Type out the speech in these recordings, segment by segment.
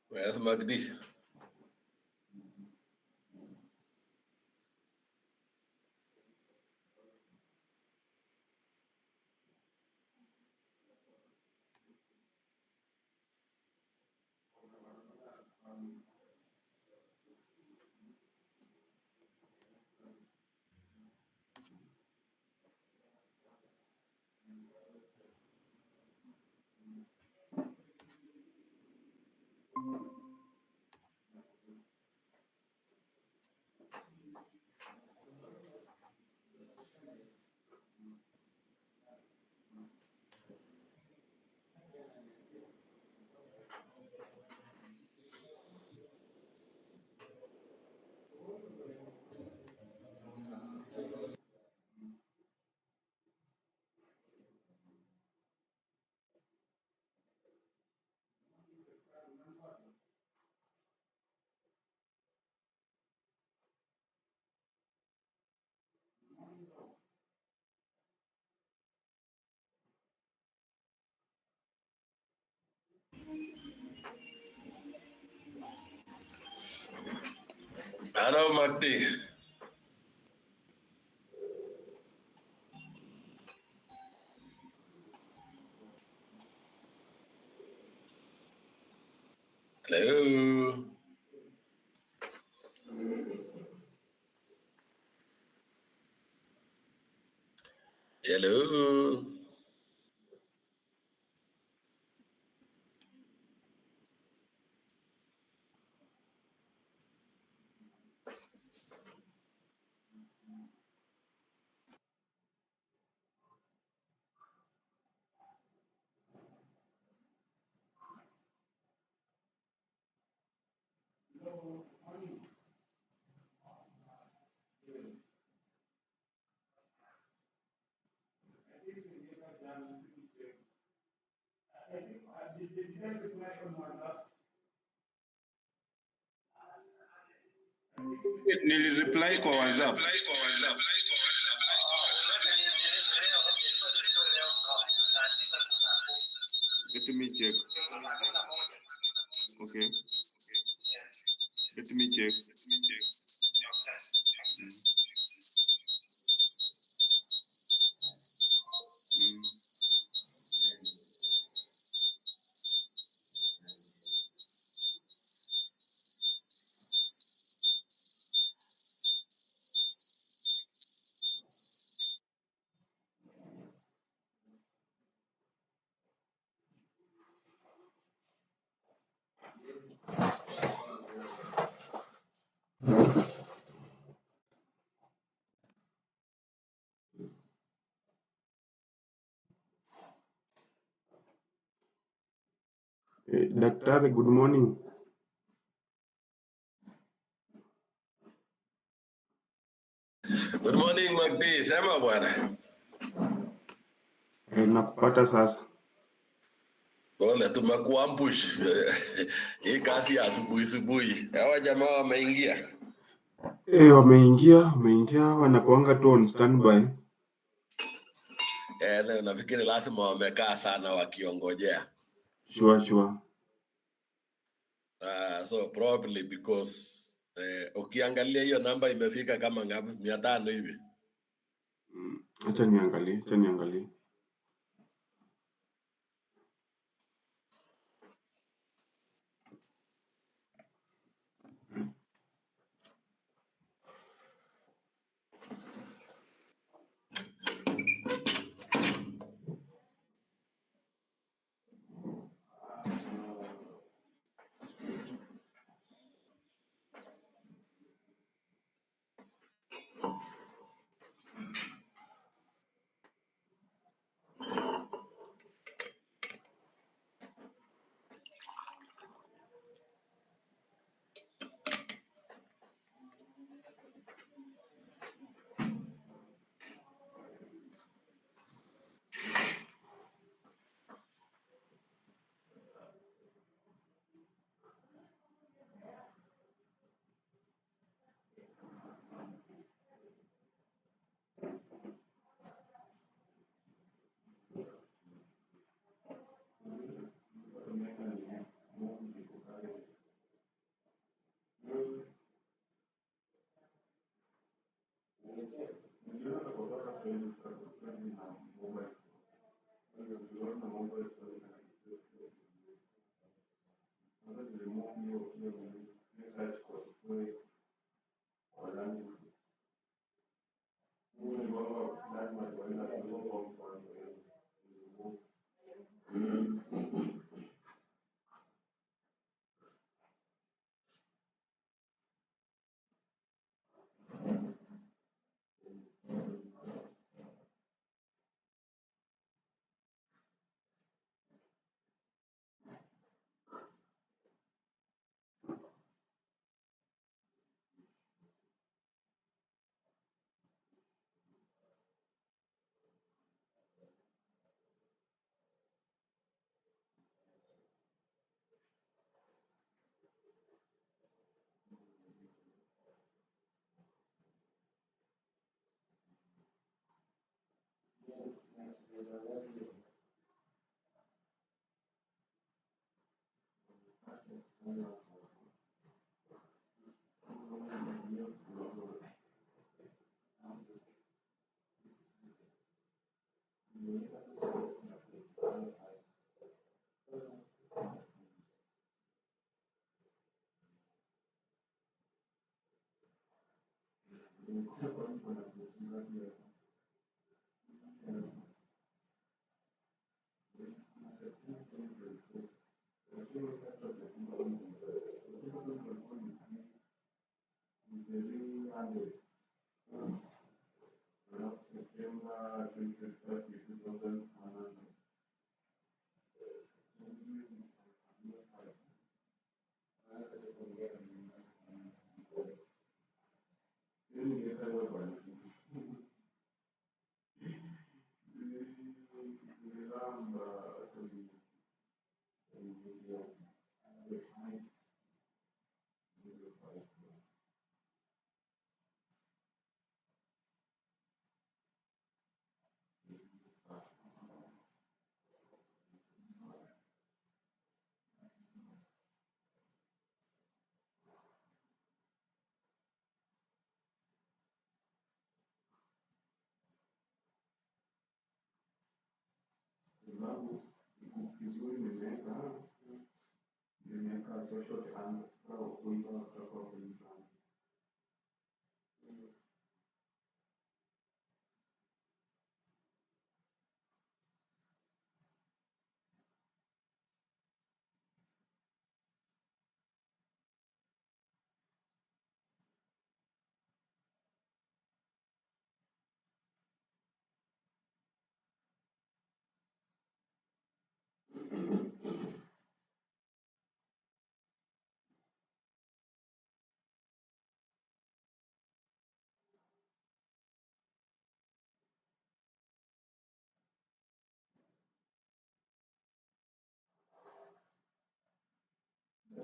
Where's Magdi? Hello, Magdi. Hello. Hello. Nilireply kwa WhatsApp. Let me check. Okay. Let me check. Daktari, good morning. morning Magdi, sema bwana. Nakupata sasa. Pole tumekuambush. Hii kazi ya asubuhi. Hawa jamaa wameingia. Wameingia wanakuanga tu on standby. Nafikiri lazima wamekaa sana wakiongojea. Sure. So probably because ukiangalia hiyo namba imefika kama ngapi? 500 hivi. Acha niangalie.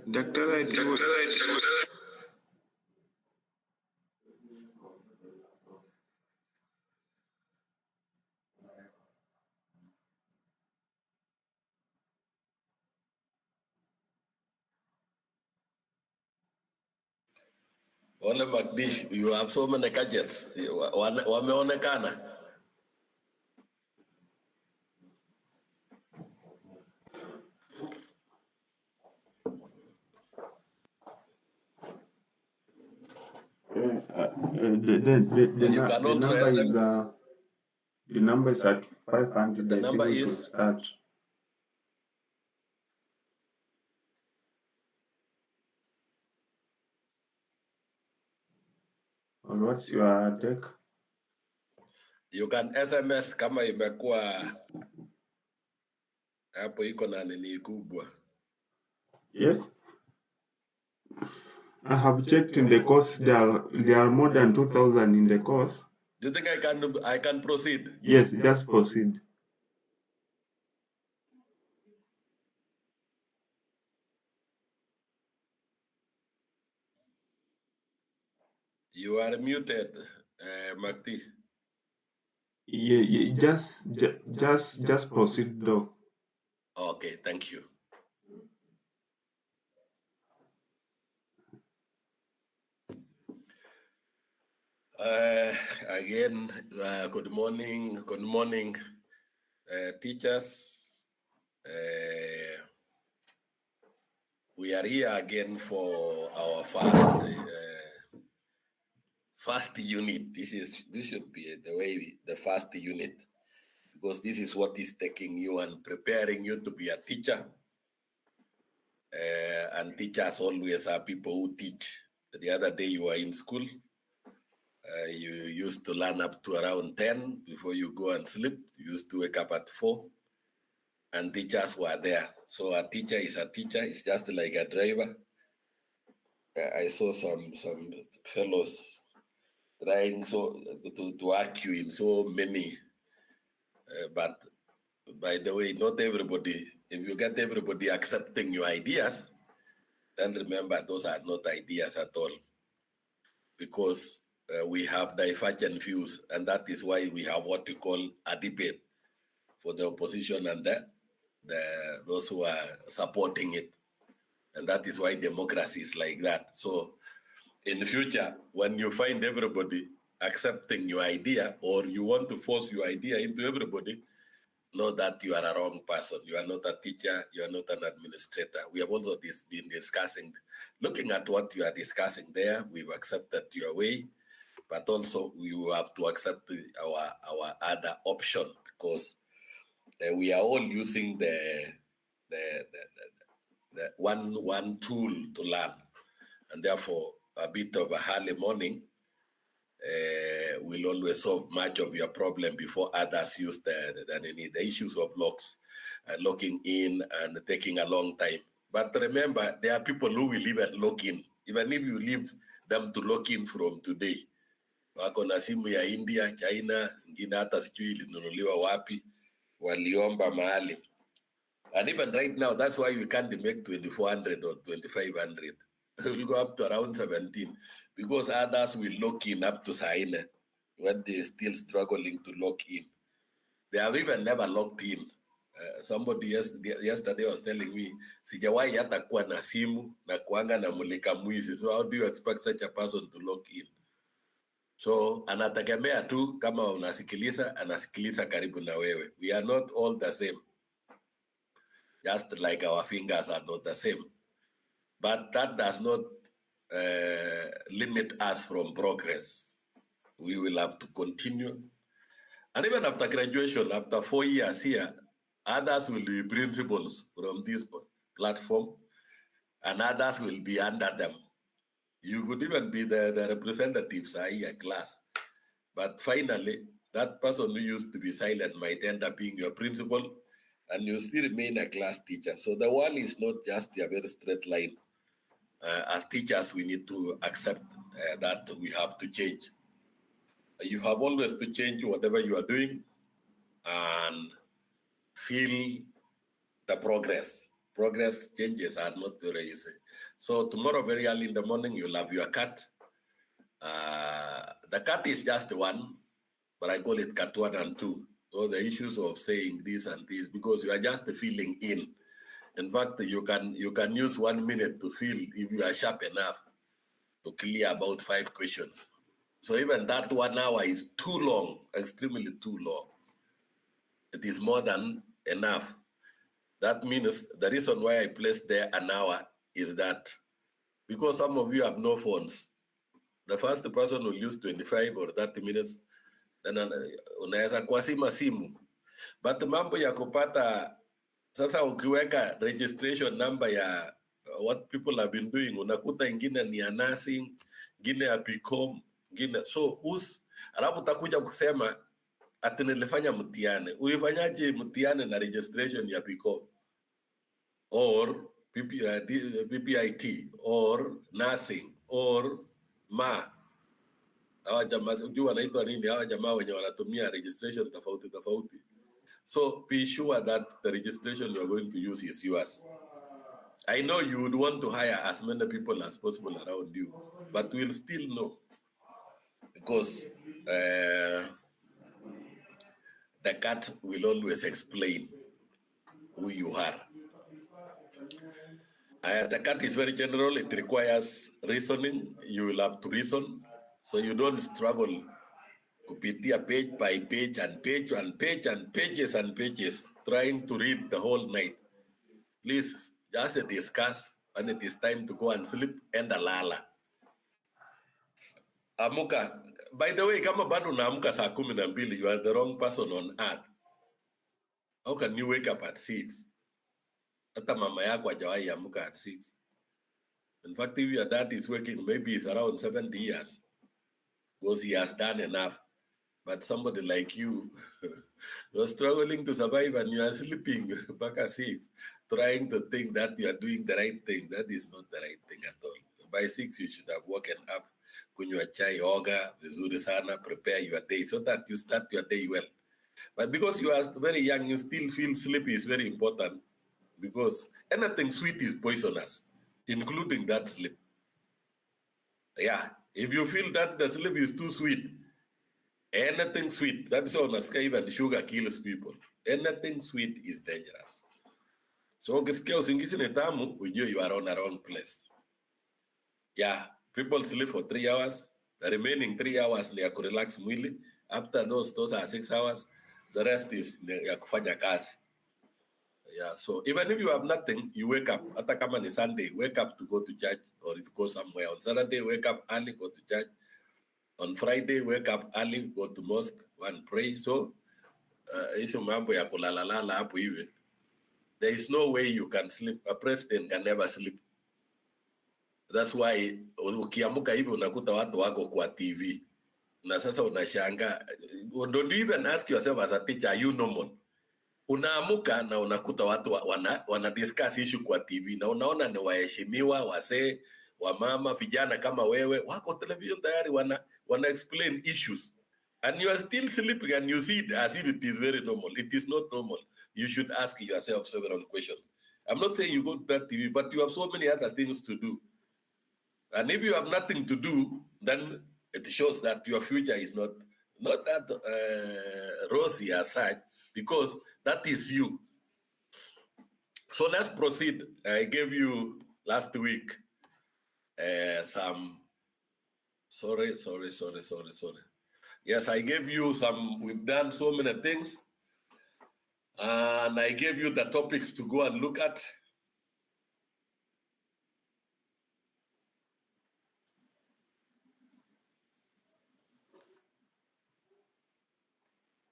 Daktari, Ole Magdi, you have so many gadgets. Wameonekana. The number is at 500. The I number think we is should start. Or what's your take? you can SMS kama imekuwa hapo iko na nini kubwa. Yes. I have checked in the course. There are more than 2,000 in the course. Do you think I can proceed? Yes, just proceed. You are muted, Magdi. Yeah, just proceed though. Okay, thank you. Again, good morning, teachers. We are here again for our first unit. This should be the first unit, because this is what is taking you and preparing you to be a teacher. And teachers always are people who teach. The other day you were in school. You used to learn up to around 10 before you go and sleep. You used to wake up at 4, and teachers were there. So a teacher is a teacher. It's just like a driver. I saw some fellows trying to argue in so many. But by the way, not everybody, if you get everybody accepting your ideas, then remember those are not ideas at all. Because we have divergent views, and that is why we have what we call a debate for the opposition and those who are supporting it. And that is why democracy is like that. So in the future, when you find everybody accepting your idea, or you want to force your idea into everybody, know that you are a wrong person. You are not a teacher. You are not an administrator. We have also been discussing, looking at what you are discussing there. We've accepted your way, but also you have to accept our other option, because we are all using the one tool to learn, and therefore a bit of a early morning will always solve much of your problem before others use the issues of locking in and taking a long time. But remember, there are people who will even lock in, even if you leave them to lock in from today. Wako na simu ya India, China, ingine hata sijui ilinunuliwa wapi, waliomba mahali. And even right now, that's why we can't make 2,400 or 2,500. We'll go up to around 17, because others will lock in up to Saine when they're still struggling to lock in. They have even never locked in. Somebody yesterday was telling me, sijawahi hata kuwa na simu na kuanga na mulika mwizi. So how do you expect such a person to lock in? So anategemea tu kama unasikiliza, anasikiliza karibu na wewe. We are not all the same. Just like our fingers are not the same. But that does not limit us from progress. We will have to continue. And even after graduation, after 4 years here, others will be principals from this platform, and others will be under them. You could even be the representatives in your class. But finally, that person who used to be silent might end up being your principal, and you still remain a class teacher. So the one is not just a very straight line. As teachers, we need to accept that we have to change. You have always to change whatever you are doing and feel the progress progress changes are not very easy. So tomorrow, very early in the morning, you'll have your cut. The cut is just one, but I call it cut 1 and 2. So the issues of saying this and this, because you are just filling in. In fact, you can use 1 minute to fill if you are sharp enough to clear about 5 questions. So even that 1 hour is too long, extremely too long. It is more than enough. That means the reason why I placed there an hour is that because some of you have no phones, the first person will use 25 or 30 minutes, then unaweza kuwasima simu. But mambo ya kupata, sasa ukiweka registration number ya what people have been doing, unakuta ingine ni ya nursing, ingine ya BCom, ingine. So alafu utakuja kusema ati nilifanya mtihani. Ulifanyaje mtihani na registration ya BCom? Or PPIT, or nursing, or ma. Hawa jamaa unajua wanaitwa nini? Hawa jamaa wenye wanatumia registration tofauti tofauti. So be sure that the registration you are going to use is yours. I know you would want to hire as many people as possible around you, but we'll still know because the cat will always explain who you are. The cat is very general. It requires reasoning. You will have to reason, so you don't struggle kupitia page by page and page and page and pages and pages trying to read the whole night. Please just discuss when it is time to go and sleep and lala. Amuka. By the way, kama bado unaamka saa 12, you are the wrong person on earth. How can you wake up at 6? Hata mama yako hajawahi amka at 6. In fact, if your dad is working, maybe it's around 70 years because he has done enough. But somebody like you, you're struggling to survive and you are sleeping back at 6, trying to think that you are doing the right thing. That is not the right thing at all. By 6, you should have woken up, kunywa chai, oga, vizuri sana, prepare your day so that you start your day well. But because you are very young, you still feel sleepy is very important because anything sweet is poisonous, including that sleep. Yeah, if you feel that the sleep is too sweet, anything sweet, that's all, even sugar kills people. Anything sweet is dangerous. So, ukisikia usingizi ni tamu, ujue you are on a wrong place. Yeah, people sleep for 3 hours. The remaining 3 hours ni ya kurelax mwili. After those are 6 hours. The rest is ya kufanya kazi. Yeah, so even if you have nothing, you wake up. Hata kama ni Sunday, wake up to go to church or to go somewhere. On Saturday, wake up early, go to church. On Friday, wake up early, go to mosque and pray. So, hizo mambo ya kulalala hapo hivi. There is no way you can sleep. A president can never sleep. That's why ukiamuka hivi unakuta watu wako kwa TV. Na sasa unashanga. Don't you even ask yourself as a teacher, are you normal? Unaamuka na unakuta watu wana discuss issue kwa TV na unaona ni waheshimiwa, wasee, wamama, vijana kama wewe wako television tayari wana explain issues and you are still sleeping and you see it as if it is very normal. It is not normal. You should ask yourself several questions. I'm not saying you go to that TV, but you have so many other things to do. And if you have nothing to do, then it shows that your future is not that rosy as such, because that is you. So let's proceed. I gave you last week some. Sorry. Yes, I gave you some. We've done so many things, and I gave you the topics to go and look at.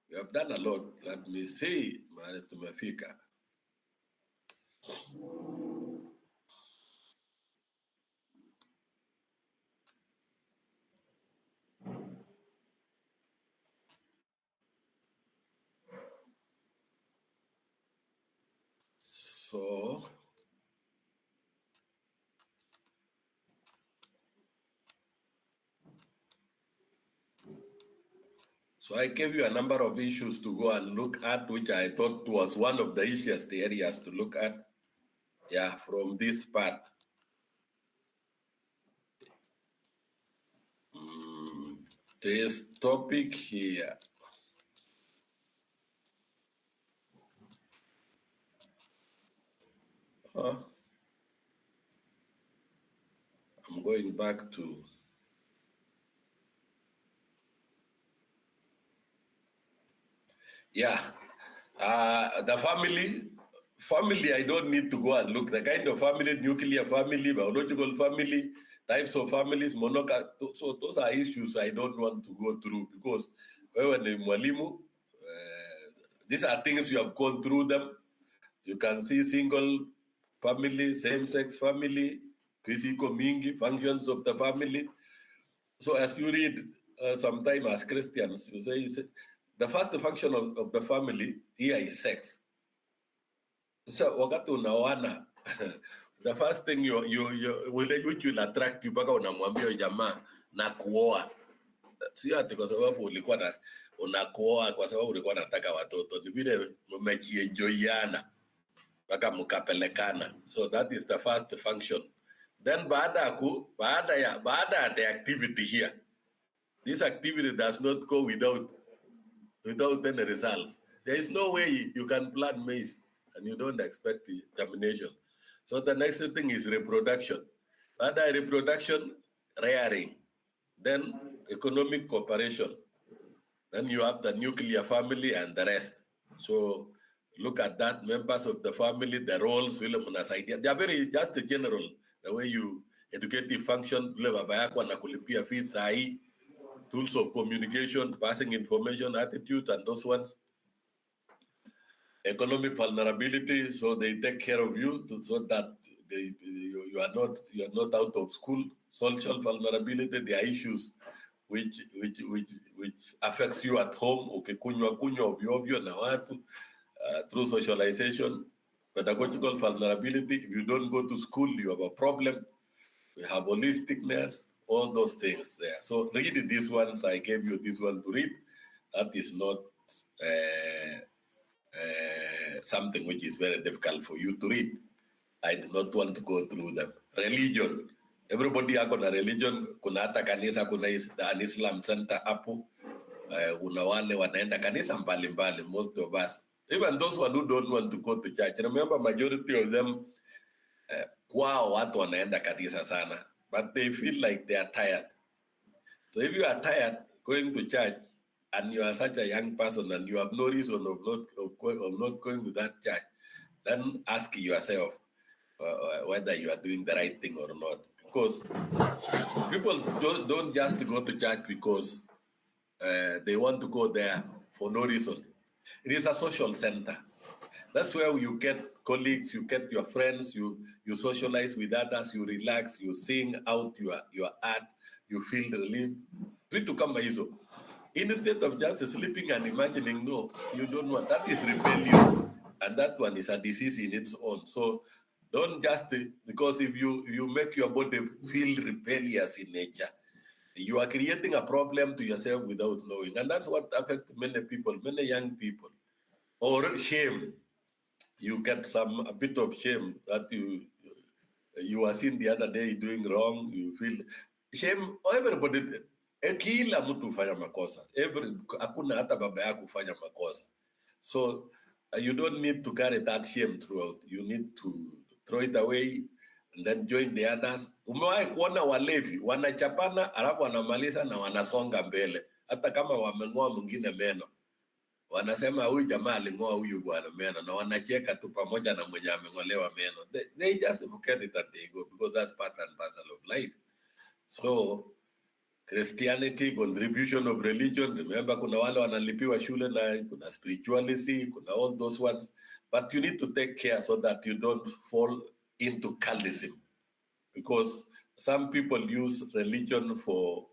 We have done a lot. Let me see. Mahali tumefika. So I gave you a number of issues to go and look at, which I thought was one of the easiest areas to look at. Yeah, from this part. This topic here. I'm going back to. Yeah, the family, I don't need to go and look. The kind of family, nuclear family, biological family, types of families, so those are issues I don't want to go through because when mwalimu, these are things you have gone through them. You can see single family, same-sex family, physical mingi, functions of the family. So as you read, sometime as Christians, you say the first function of the family here is sex. So wakati unaoana, the first thing which will attract you mpaka unamwambia jamaa na kuoa. Sio ati kwa sababu ulikuwa na unakuoa kwa sababu ulikuwa nataka watoto, ni vile mmejienjoyana mpaka mkapelekana. So that is the first function. Then baada ya the activity here, this activity does not go without any results. There is no way you can plant maize and you don't expect germination. So the next thing is reproduction. Baada ya reproduction, rearing. Then economic cooperation. Then you have the nuclear family and the rest. So look at that, members of the family, the roles, they are very just general, the way you educative function, fees, tools of communication, passing information, attitude, and those ones. Economic vulnerability, so they take care of you so that you are not out of school. Social vulnerability, there are issues which affects you at home. Okay, kunywa na watu through socialization. Pedagogical vulnerability, if you don't go to school, you have a problem. We have holisticness, all those things there. So read these ones. I gave you this one to read. That is not something which is very difficult for you to read. I do not want to go through them. Religion. Everybody has a religion. Kuna hata kanisa, kuna an Islam center hapo. Kuna wale wanaenda kanisa mbalimbali, most of us. Even those who don't want to go to church. Remember, majority of them, kwao watu wanaenda kanisa sana. But they feel like they are tired. So if you are tired going to church, and you are such a young person and you have no reason of not going to that church, then ask yourself whether you are doing the right thing or not. Because people don't just go to church because they want to go there for no reason. It is a social center. That's where you get colleagues, you get your friends, you socialize with others, you relax, you sing out your art, you feel relief. Vitu kama hizo. Instead of just sleeping and imagining, no, you don't want. That is rebellion. And that one is a disease in its own. So don't just, because if you make your body feel rebellious in nature, you are creating a problem to yourself without knowing. And that's what affects many people, many young people. Or shame. You get a bit of shame that you were seen the other day doing wrong. You feel shame. Everybody, kila mtu hufanya makosa. Hakuna hata baba yako hufanya makosa. So you don't need to carry that shame throughout. You need to throw it away and then join the others. Umewahi kuona walevi wanachapana alafu wanamaliza na wanasonga mbele hata kama wameng'oa mwingine meno. Wanasema huyu jamaa aling'oa huyu bwana meno na wanacheka tu pamoja na mwenye ameng'olewa meno. They just forget it and they go because that's part and parcel of life. So Christianity, contribution of religion. Remember, kuna wale wanalipiwa shule na kuna spirituality, kuna all those ones. But you need to take care so that you don't fall into cultism. Because some people use religion for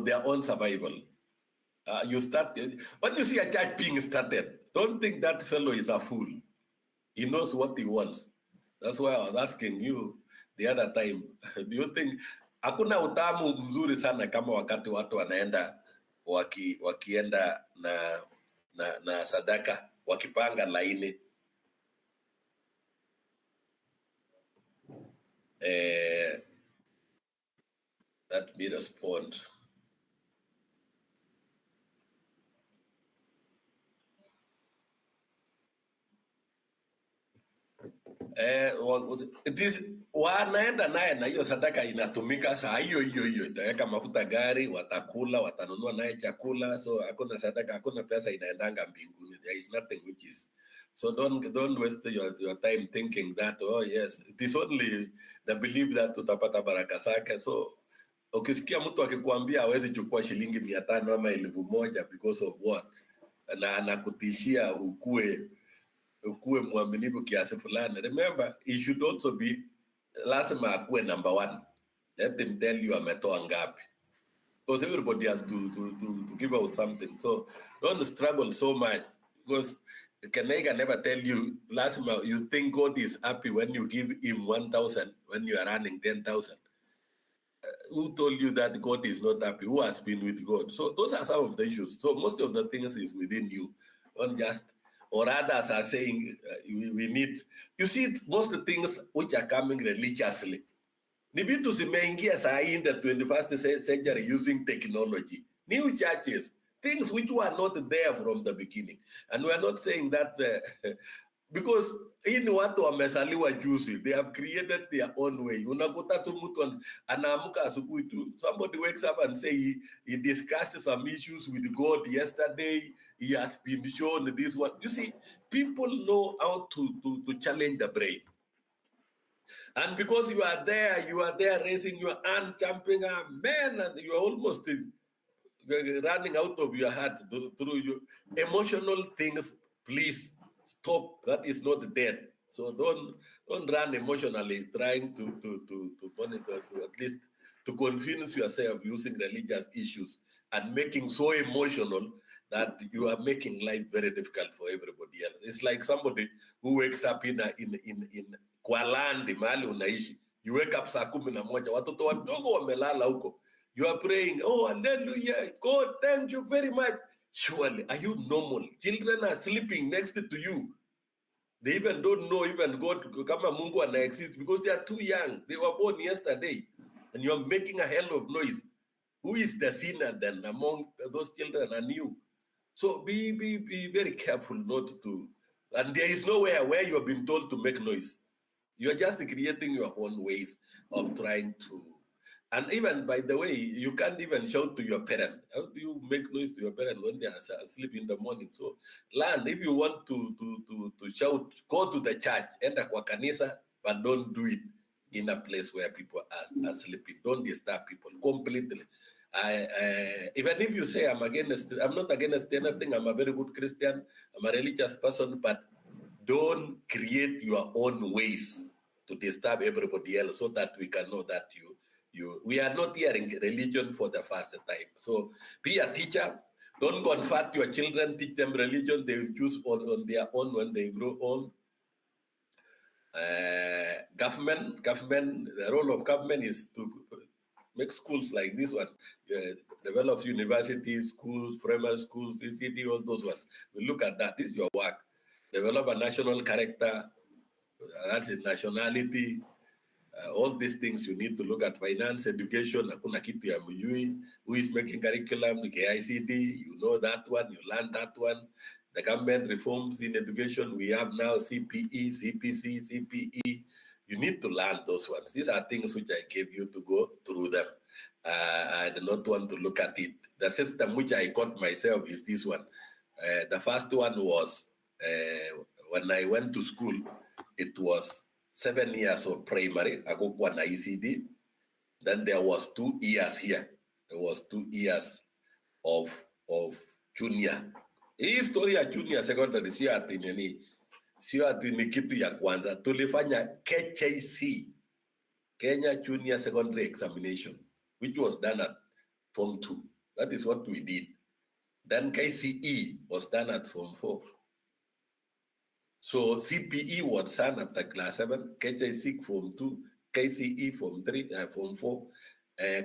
their own survival. When you see a church being started, don't think that fellow is a fool. He knows what he wants. That's why I was asking you the other time, do you think hakuna utamu mzuri sana kama wakati watu wanaenda wakienda na sadaka wakipanga laini? Let me respond. It is wanaenda naye na hiyo sadaka inatumika saa hiyo itaweka mafuta gari, watakula, watanunua naye chakula, so hakuna sadaka, hakuna pesa inaendanga mbinguni. There is nothing which is, so don't waste your time thinking that, oh yes, it is only the belief that utapata baraka zake. So ukisikia mtu akikwambia hawezi chukua shilingi 500 ama 1000 because of what, na anakutishia ukuwe mwaminifu kiasi fulani, remember he should also be, lazima akuwe number 1. Let him tell you ametoa ngapi, because everybody has to give out something. So don't struggle so much, because can never tell you, lazima you think God is happy when you give him 1,000 when you are earning 10,000. Who told you that God is not happy? Who has been with God? So those are some of the issues. So most of the things is within you, not just, or others are saying we need. You see, most of the things which are coming religiously, ni vitu zimeingia saa hii in the 21st century using technology. New churches, things which were not there from the beginning. And we are not saying that because hii ni watu wamesaliwa juzi, they have created their own way. Unakuta tu mtu anaamka asubuhi tu, somebody wakes up and say he discussed some issues with God yesterday, he has been shown this one. You see, people know how to challenge the brain. And because you are there raising your hand, jumping up, man, and you are almost running out of your heart through your emotional things. Please stop. That is not dead. So don't run emotionally trying to monitor, to at least to convince yourself using religious issues and making so emotional that you are making life very difficult for everybody else. It's like somebody who wakes up in kwa land mahali unaishi. You wake up saa 11, watoto wadogo wamelala huko. You are praying, oh hallelujah, God, thank you very much. Surely, are you normal? Children are sleeping next to you. They even don't know even God kama Mungu ana exist because they are too young. They were born yesterday, and you are making a hell of noise. Who is the sinner then among those children and you? So be very careful not to. And there is nowhere where you have been told to make noise. You are just creating your own ways of trying to. And even, by the way, you can't even shout to your parent. How do you make noise to your parent when they are asleep in the morning? So learn, if you want to shout, go to the church, enda kwa kanisa, but don't do it in a place where people are sleeping. Don't disturb people completely. Even if you say I'm not against anything, I'm a very good Christian, I'm a religious person, but don't create your own ways to disturb everybody else so that we can know that we are not hearing religion for the first time. So be a teacher. Don't convert your children, teach them religion. They will choose on their own when they grow old. Government, the role of government is to make schools like this one, develop universities, schools, primary schools, ECD, all those ones. We look at that. This is your work. Develop a national character. That's it, nationality. All these things you need to look at. Finance, education, hakuna kitu ya mjui. Who is making curriculum, KICD, you know that one, you learn that one. The government reforms in education, we have now CPE, CPC, CPE. You need to learn those ones. These are things which I gave you to go through them. I do not want to look at it. The system which I got myself is this one. The first one was when I went to school, it was 7 years of primary, hakukuwa na ECD. Then there was 2 years here. There was 2 years of junior. Hii story ya junior secondary sio ati ni kitu ya kwanza. Tulifanya KJC, Kenya Junior Secondary Examination, which was done at Form 2. That is what we did. Then KCE was done at Form 4. So CPE was done after class 7, KJC Form 2, KCE Form 3, Form 4,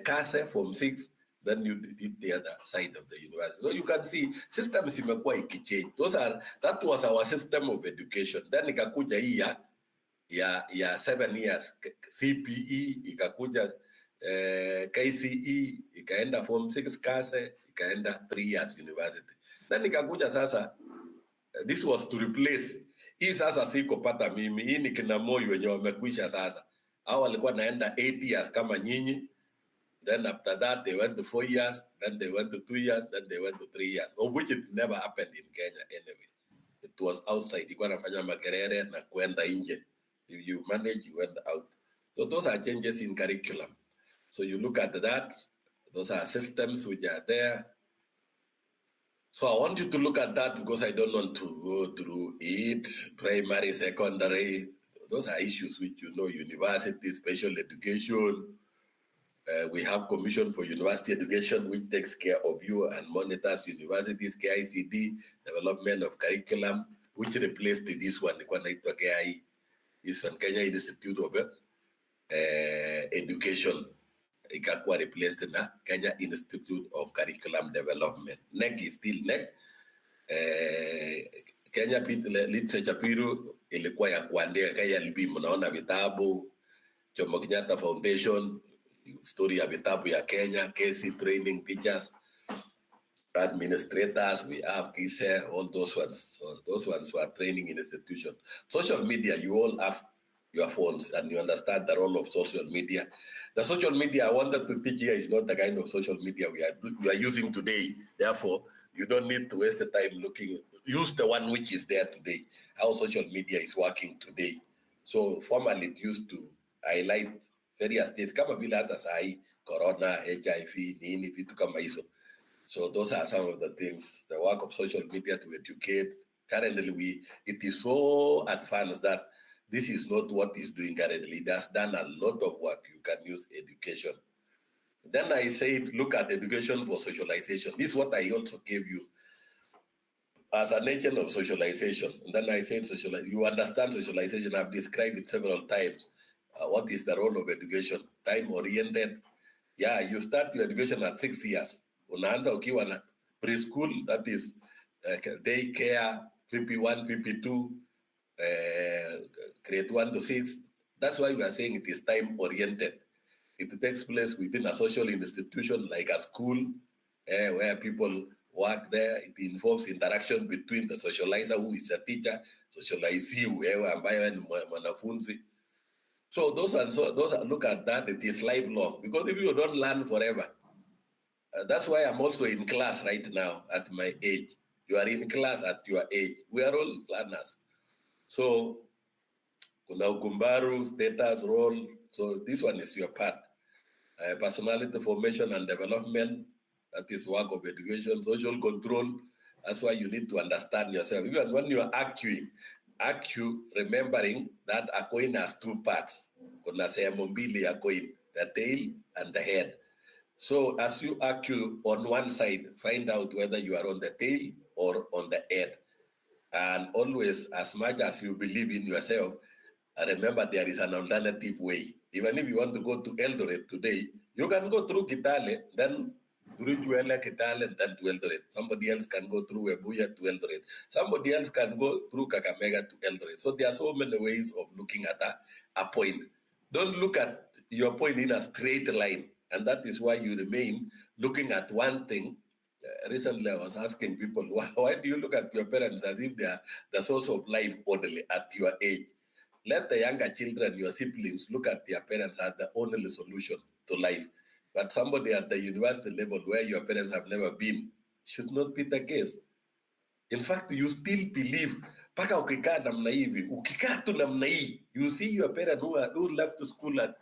CASE Form 6, then you did the other side of the university. So you can see, systems imekuwa ikichange. That was our system of education. Then ikakuja hii ya ya 7 years. CPE ikakuja, KCE ikaenda form 6 kase, ikaenda 3 years university. Then ikakuja sasa, this was to replace hii. Sasa sikopata mimi, hii ni kina Moi wenye wamekwisha sasa. Hao walikuwa naenda 8 years kama nyinyi. Then after that they went to 4 years, then they went to 2 years, then they went to 3 years, of which it never happened in Kenya anyway. It was outside. Ilikuwa nafanya magerere na kwenda nje. If you manage, you went out. So those are changes in curriculum. So you look at that, those are systems which are there. So I want you to look at that because I don't want to go through it. Primary, secondary, those are issues which you know, university, special education. We have Commission for University Education, which takes care of you and monitors universities, KICD, development of curriculum, which replaced this one, this one, Kenya Institute of Education. Ikakuwa replaced na Kenya Institute of Curriculum Development. NEC is still NEC. Kenya Literature Bureau ilikuwa ya kuandika KLB, mnaona vitabu, Jomo Kenyatta Foundation, story ya vitabu ya Kenya, KC training teachers, administrators, we have KISE, all those ones. So those ones were training institution. Social media, you all have your phones and you understand the role of social media. The social media I wanted to teach here is not the kind of social media we are using today. Therefore, you don't need to waste the time looking. Use the one which is there today, how social media is working today. So formerly it used to highlight various states kama vile hata sahi, corona, HIV, nini, vitu kama hizo. So those are some of the things, the work of social media to educate. Currently, it is so advanced that this is not what it's doing currently. It has done a lot of work. You can use education. Then I said, look at education for socialization. This is what I also gave you as an agent of socialization. And then I said, you understand socialization. I've described it several times. What is the role of education? Time-oriented. Yeah, you start your education at 6 years. Unaanza ukiwa na preschool, that is daycare, PP1, PP2, grade 1 to 6. That's why we are saying it is time-oriented. It takes place within a social institution like a school, where people work there. It involves interaction between the socializer, who is a teacher, socializee, wewe ambaye ni mwanafunzi. So those look at that, it is lifelong. Because if you don't learn forever, that's why I'm also in class right now at my age. You are in class at your age. We are all learners. So, kuna ukumbaru, status, role. So this one is your part. Personality formation and development, that is work of education. Social control, that's why you need to understand yourself. Even when you are arguing, remembering that a coin has 2 parts. Kuna sehemu mbili ya coin, the tail and the head. So as you argue on one side, find out whether you are on the tail or on the head. And always, as much as you believe in yourself, remember there is an alternative way. Even if you want to go to Eldoret today, you can go through Kitale, then through Juela, Kitale, then to Eldoret. Somebody else can go through Webuye to Eldoret. Somebody else can go through Kakamega to Eldoret. So there are so many ways of looking at a point. Don't look at your point in a straight line. And that is why you remain looking at one thing. Recently, I was asking people, why do you look at your parents as if they are the source of life only at your age? Let the younger children, your siblings, look at their parents as the only solution to life. But somebody at the university level where your parents have never been should not be the case. In fact, you still believe, paka ukikaa namna hivi, ukikaa tu namna hii, you see your parent who left to school at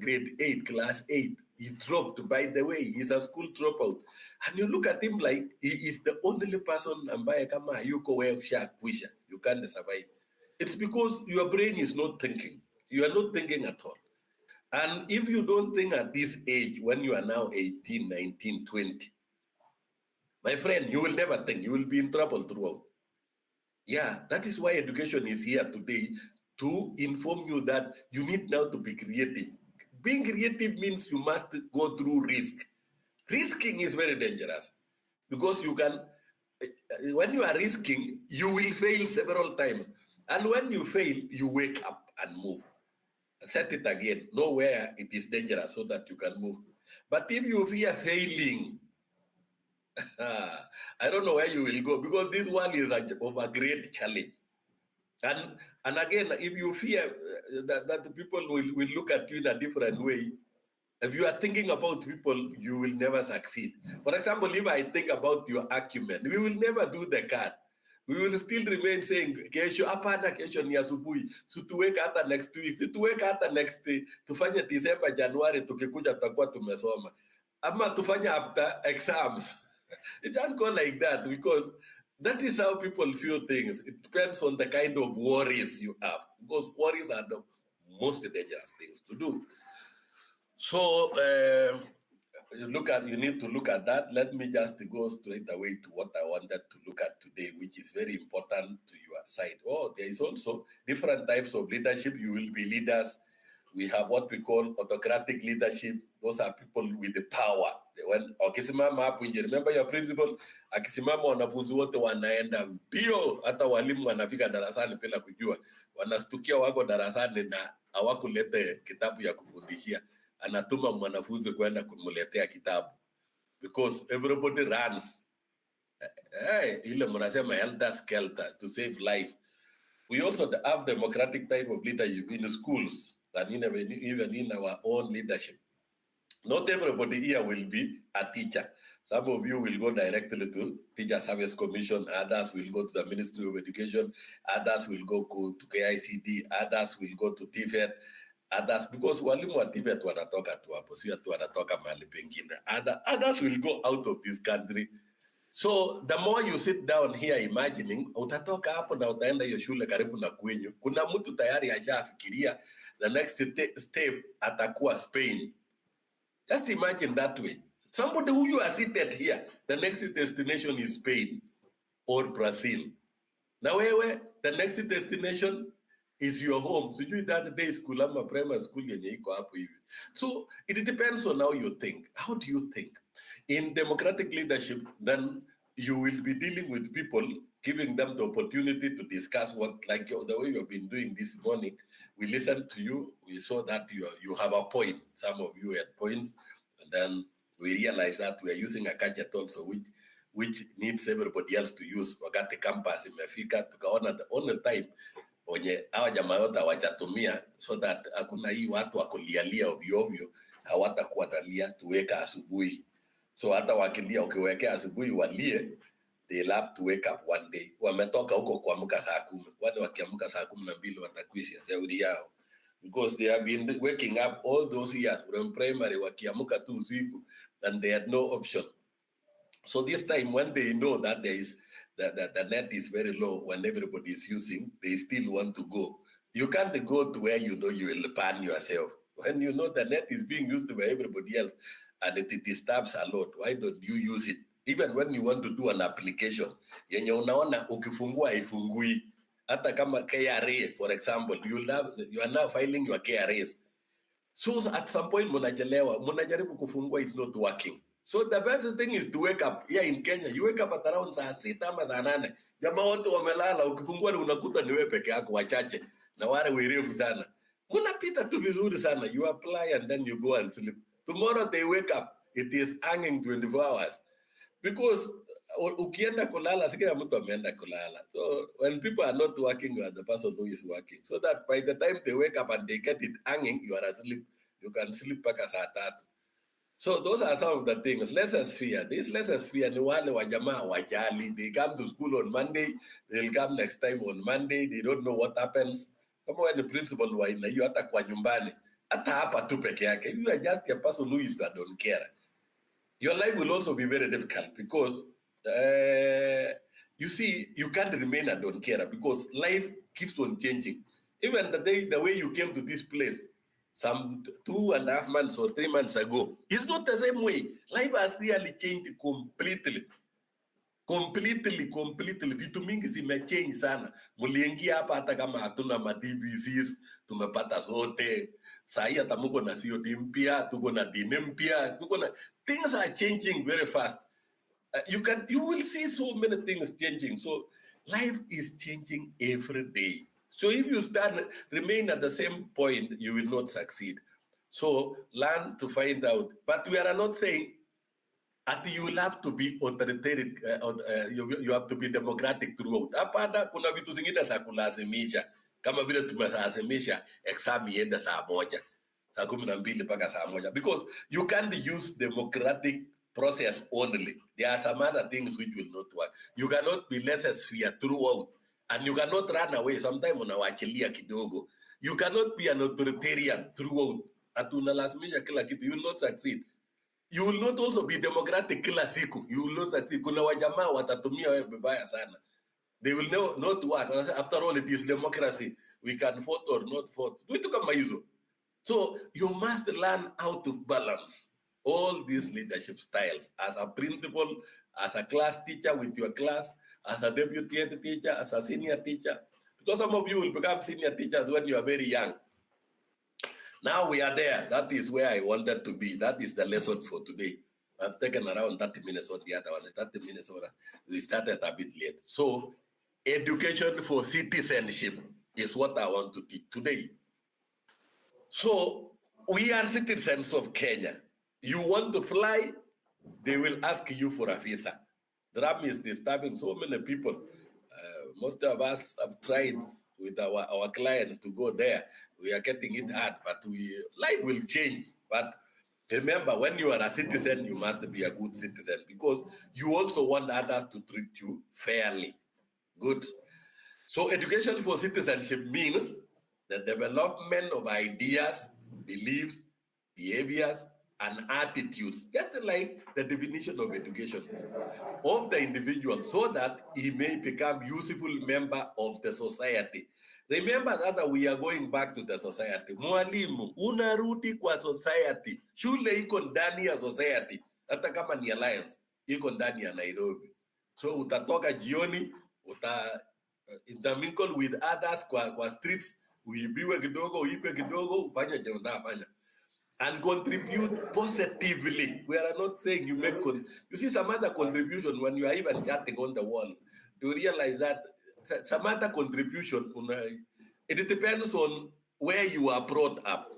grade 8, class 8, he dropped, by the way, he's a school dropout. And you look at him like he is the only person ambaye kama hayuko wewe ushakwisha, you can't survive. It's because your brain is not thinking. You are not thinking at all. And if you don't think at this age, when you are now 18, 19, 20, my friend, you will never think. You will be in trouble throughout. Yeah, that is why education is here today, to inform you that you need now to be creative. Being creative means you must go through risk. Risking is very dangerous because you can, when you are risking, you will fail several times. And when you fail, you wake up and move. Set it again. Know where it is dangerous so that you can move. But if you fear failing, I don't know where you will go, because this one is of a great challenge. And again, if you fear that people will look at you in a different way, if you are thinking about people, you will never succeed. For example, if I think about your acumen, we will never do the card. We will still remain saying, kesho hapana, kesho ni asubuhi, situweka hata next week, situweka hata next tufanye December, January, tukikuja tutakuwa tumesoma. Ama tufanye after exams. It just go like that, because that is how people feel things. It depends on the kind of worries you have, because worries are the most dangerous things to do. So you need to look at that. Let me just go straight away to what I wanted to look at today, which is very important to your side. Oh, there is also different types of leadership. You will be leaders. We have what we call autocratic leadership. Those are people with the power. When akisimama hapo nje, remember your principal, akisimama wanafunzi wote wanaenda mbio, hata walimu wanafika darasani bila kujua. Wanastukia wako darasani na hawakuleta kitabu ya kufundishia. Anatuma mwanafunzi kwenda kumuletea kitabu, because everybody runs. Ile mnasema helter skelter to save life. We also have democratic type of leadership in the schools and even in our own leadership. Not everybody here will be a teacher. Some of you will go directly to Teacher Service Commission, others will go to the Ministry of Education, others will go to KICD, others will go to TVET, others, because walimu wa TVET wanatoka tu hapo, sio tu wanatoka mahali pengine. Others will go out of this country. So the more you sit down here imagining, utatoka hapo na utaenda hiyo shule karibu na kwenyu. Kuna mtu tayari ashafikiria the next step atakuwa Spain. Just imagine that way. Somebody who you are seated here, the next destination is Spain or Brazil. Na wewe, the next destination is your home. Sijui that day school ama primary school yenye iko hapo hivi. So it depends on how you think. How do you think? In democratic leadership, then you will be dealing with people, giving them the opportunity to discuss what, like the way you've been doing this morning. We listened to you. We saw that you have a point. Some of you had points. And then we realized that we are using a culture talk, so which needs everybody else to use. Wakati campus imefika, tukaona the only time wenye hawa jamaa yote hawajatumia, so that hakuna hii watu wakulialia ovyo ovyo, hawatakuwa nalia tuweka asubuhi. So hata wakilia ukiwekea asubuhi walie, they'll have to wake up one day. Wametoka huko kuamka saa 10. Kwani wakiamka saa 12 watakwisha shauri yao. Because they have been waking up all those years from primary wakiamka tu usiku, and they had no option. So this time when they know that there is the net is very low, when everybody is using, they still want to go. You can't go to where you know you will pan yourself. When you know the net is being used by everybody else and it disturbs a lot, why don't you use it? Even when you want to do an application, yenye unaona ukifungua haifungui. Hata kama KRA, for example, you are now filing your KRAs. So at some point mnachelewa, mnajaribu kufungua, it's not working. So the best thing is to wake up. Here in Kenya, you wake up at around saa 6 ama saa 8. Jamaa wote wamelala, ukifungua ni unakuta ni wewe peke yako wachache na wale werevu sana. Mnapita tu vizuri sana. You apply and then you go and sleep. Tomorrow they wake up, it is hanging 24 hours. Because ukienda kulala, si kila mtu ameenda kulala. So when people are not working, you are the person who is working. So that by the time they wake up and they get it hanging, you are asleep. You can sleep mpaka saa 3. So those are some of the things. Laissez-faire. This laissez-faire ni wale wa jamaa wajali. They come to school on Monday. They'll come next time on Monday. They don't know what happens. Kama wewe ni principal wa ina hiyo, hata kwa nyumbani, hata hapa tu peke yake, you are just a person who is don't care. Your life will also be very difficult because you see, you can't remain a don't care because life keeps on changing. Even the way you came to this place some 2.5 months or 3 months ago, it's not the same way. Life has really changed completely. Vitu mingi zimechange sana. Muliingia hapa hata kama hatuna ma DVCs, tumepata zote. Sahi hata muko na COD mpya, tuko na DIN mpya, tuko na, things are changing very fast. You will see so many things changing. So life is changing every day. So if you remain at the same point, you will not succeed. So learn to find out. But we are not saying that you will have to be authoritarian, you have to be democratic throughout. Hapana, kuna vitu zingine za kulazimisha, kama vile tumelazimisha exam iende saa moja, saa 12 mpaka saa moja, because you can't use democratic process only. There are some other things which will not work. You cannot be laissez-faire throughout, and you cannot run away. Sometimes unawachilia kidogo. You cannot be an authoritarian throughout. Atunalazimisha kila kitu, you will not succeed. You will not also be democratic kila siku. You will not succeed. Kuna wajamaa watatumia wewe vibaya sana. They will not work. After all, it is democracy. We can vote or not vote. Vitu kama hizo. So you must learn how to balance all these leadership styles as a principal, as a class teacher with your class, as a deputy head teacher, as a senior teacher. Because some of you will become senior teachers when you are very young. Now we are there. That is where I wanted to be. That is the lesson for today. I've taken around 30 minutes on the other one. 30 minutes or we started a bit late. So education for citizenship is what I want to teach today. So we are citizens of Kenya. You want to fly, they will ask you for a visa. That is disturbing so many people. Most of us have tried with our clients to go there. We are getting it hard, but life will change. But remember, when you are a citizen, you must be a good citizen because you also want others to treat you fairly. Good. So education for citizenship means the development of ideas, beliefs, behaviors, and attitudes, just like the definition of education of the individual, so that he may become useful member of the society. Remember that we are going back to the society. Mwalimu, unarudi kwa society. Shule iko ndani ya society. Hata kama ni alliance, iko ndani ya Nairobi. So utatoka jioni, intermingle with others kwa streets, uibiwe kidogo, uipe kidogo, ufanye je unafanya. And contribute positively. We are not saying you make, you see some other contribution when you are even chatting on the wall. You realize that some other contribution, it depends on where you are brought up.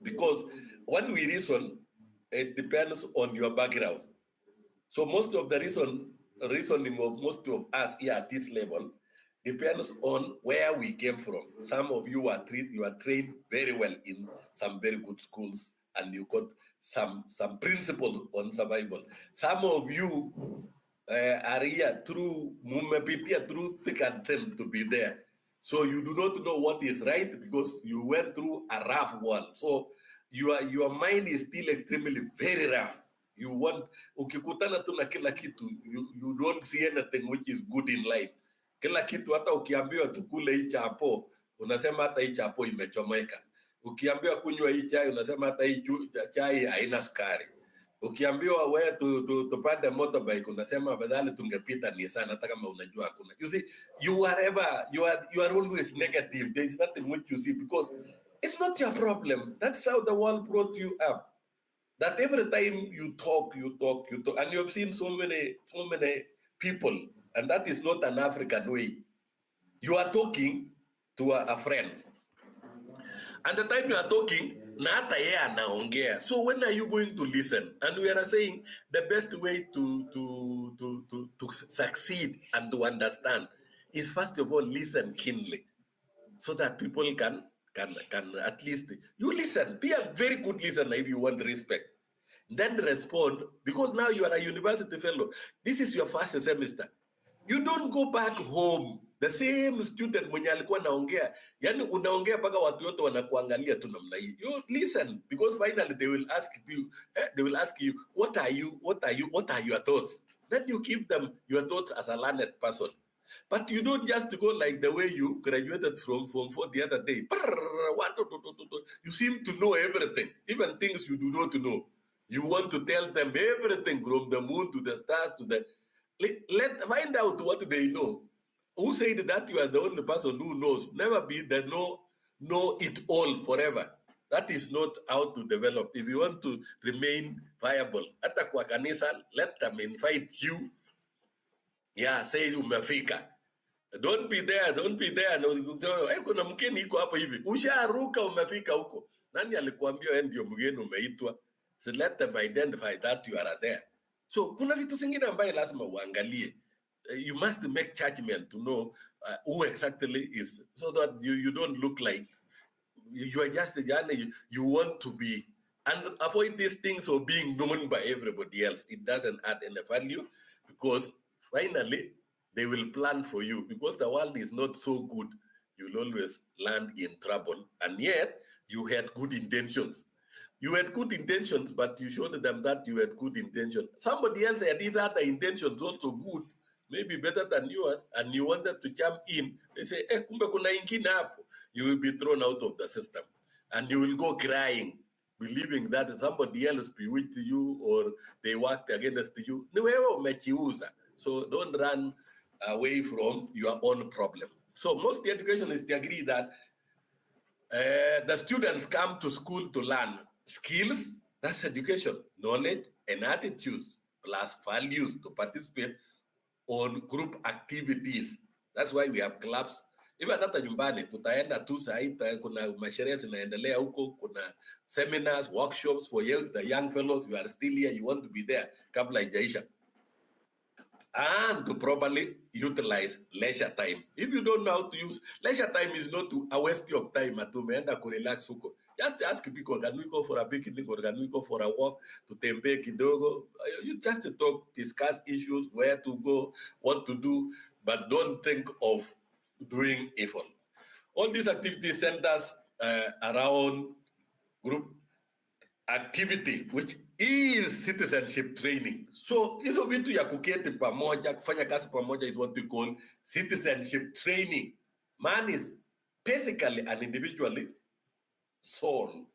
Because when we reason, it depends on your background. So most of the reasoning of most of us here at this level depends on where we came from. Some of you are trained very well in some very good schools, and you got some principles on survival. Some of you are here through thick and thin to be there. So you do not know what is right because you went through a rough one. So your mind is still extremely very rough. You want, ukikutana tu na kila kitu, you don't see anything which is good in life. Kila kitu, hata ukiambiwa tukule hii chapo, unasema hata hii chapo imechomeka. Ukiambiwa kunywa hii chai, unasema hata hii chai haina sukari. Ukiambiwa wewe tupande motorbike, unasema badala tungepita Nissan hata kama unajua hakuna. You see, you are always negative. There is nothing which you see because it's not your problem. That's how the world brought you up. That every time you talk, and you have seen so many people, and that is not an African way. You are talking to a friend, and the time you are talking, na hata yeye anaongea. So when are you going to listen? And we are saying the best way to succeed and to understand is first of all listen keenly, so that people can at least you listen. Be a very good listener if you want respect. Then respond, because now you are a university fellow. This is your first semester. You don't go back home the same student mwenye alikuwa naongea, yani unaongea mpaka watu wote wanakuangalia tu namna hii. You listen, because finally they will ask you what are your thoughts. Then you give them your thoughts as a learned person. But you don't just go like the way you graduated from Form 4 the other day. You seem to know everything, even things you do not know. You want to tell them everything from the moon to the stars to the... Find out what they know. Who said that you are the only person who knows? Never be the know it all forever. That is not how to develop. If you want to remain viable, hata kwa kanisa, let them invite you. Yeah, say umefika. Don't be there. Hey, kuna mgeni iko hapa hivi. Usharuka umefika huko. Nani alikuambia wewe ndio mgeni umeitwa? So let them identify that you are there. So kuna vitu zingine ambaye lazima uangalie. You must make judgment to know who exactly is, so that you don't look like you are just a journey. You want to be, and avoid these things of being known by everybody else. It doesn't add any value, because finally they will plan for you, because the world is not so good. You'll always land in trouble, and yet you had good intentions. You had good intentions, but you showed them that you had good intentions. Somebody else had these other intentions also good, maybe better than yours, and you wanted to jump in. They say, kumbe kuna ingine hapo. You will be thrown out of the system, and you will go crying, believing that somebody else bewitched you or they worked against you. Ni wewe umechiuza. So don't run away from your own problem. So most educationists agree that the students come to school to learn skills, that's education, knowledge and attitudes, plus values to participate on group activities. That's why we have clubs. Even hata nyumbani tutaenda tu saita, kuna masherehe zinaendelea huko, kuna seminars, workshops for the young fellows. You are still here, you want to be there kabla ijaisha. And to properly utilize leisure time. If you don't know how to use leisure time, is not a waste of time. Atumeenda kurelax huko. Just ask people, can we go for a picnic or can we go for a walk to Tempe kidogo? You just talk, discuss issues, where to go, what to do, but don't think of doing evil. All these activities centers around group activity, which is citizenship training. So hizo vitu ya kuketi pamoja, kufanya kazi pamoja is what we call citizenship training. Man is basically an individually soul.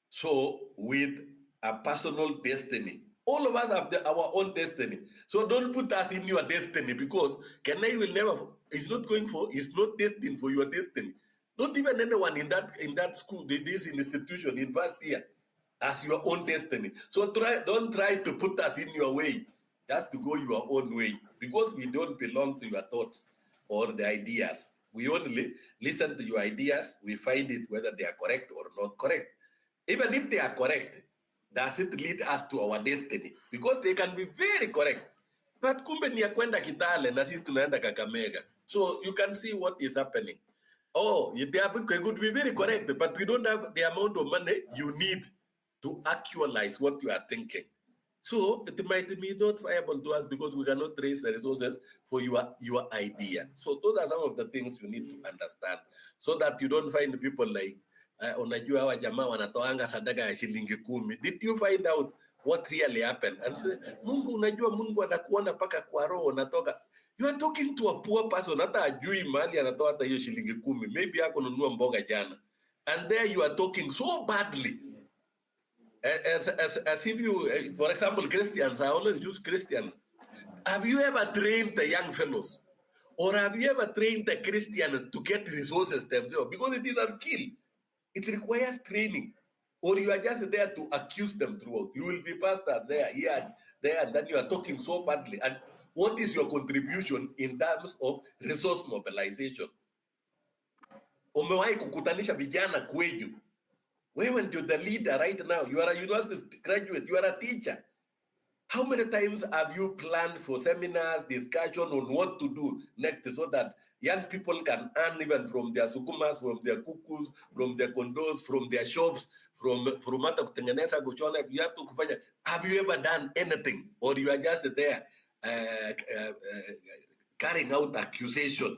So with a personal destiny. All of us have our own destiny. So don't put us in your destiny, because Kenai will never, it's not destined for your destiny. Not even anyone in that school, this institution, in first year, as your own destiny. So don't try to put us in your way, just to go your own way, because we don't belong to your thoughts or the ideas. We only listen to your ideas. We find it whether they are correct or not correct. Even if they are correct, does it lead us to our destiny? Because they can be very correct. But kumbe ni ya kwenda Kitale na sisi tunaenda Kakamega. So you can see what is happening. Oh, they could be very correct, but we don't have the amount of money you need to actualize what you are thinking. So it might be not viable to us, because we cannot raise the resources for your idea. So those are some of the things you need to understand, so that you don't find people like, unajua hawa jamaa wanatoanga sadaka ya shilingi 10. Did you find out what really happened? And Mungu, unajua Mungu anakuona paka kwa roho unatoka. You are talking to a poor person, hata ajui mahali anatoa hata hiyo shilingi 10. Maybe yako nunua mboga jana. And there you are talking so badly. As if you, for example, Christians, I always use Christians. Have you ever trained the young fellows? Or have you ever trained the Christians to get resources themselves? Because it is a skill. It requires training. Or you are just there to accuse them throughout. You will be pastor there, here, there, and then you are talking so badly. And what is your contribution in terms of resource mobilization? Umewahi kukutanisha vijana kwenyu? Wewe ndio the leader right now. You are a university graduate. You are a teacher. How many times have you planned for seminars, discussion on what to do next, so that young people can earn even from their sukumas, from their kukus, from their condos, from their shops, from hata kutengeneza kuchona viatu kufanya? Have you ever done anything, or you are just there carrying out accusation?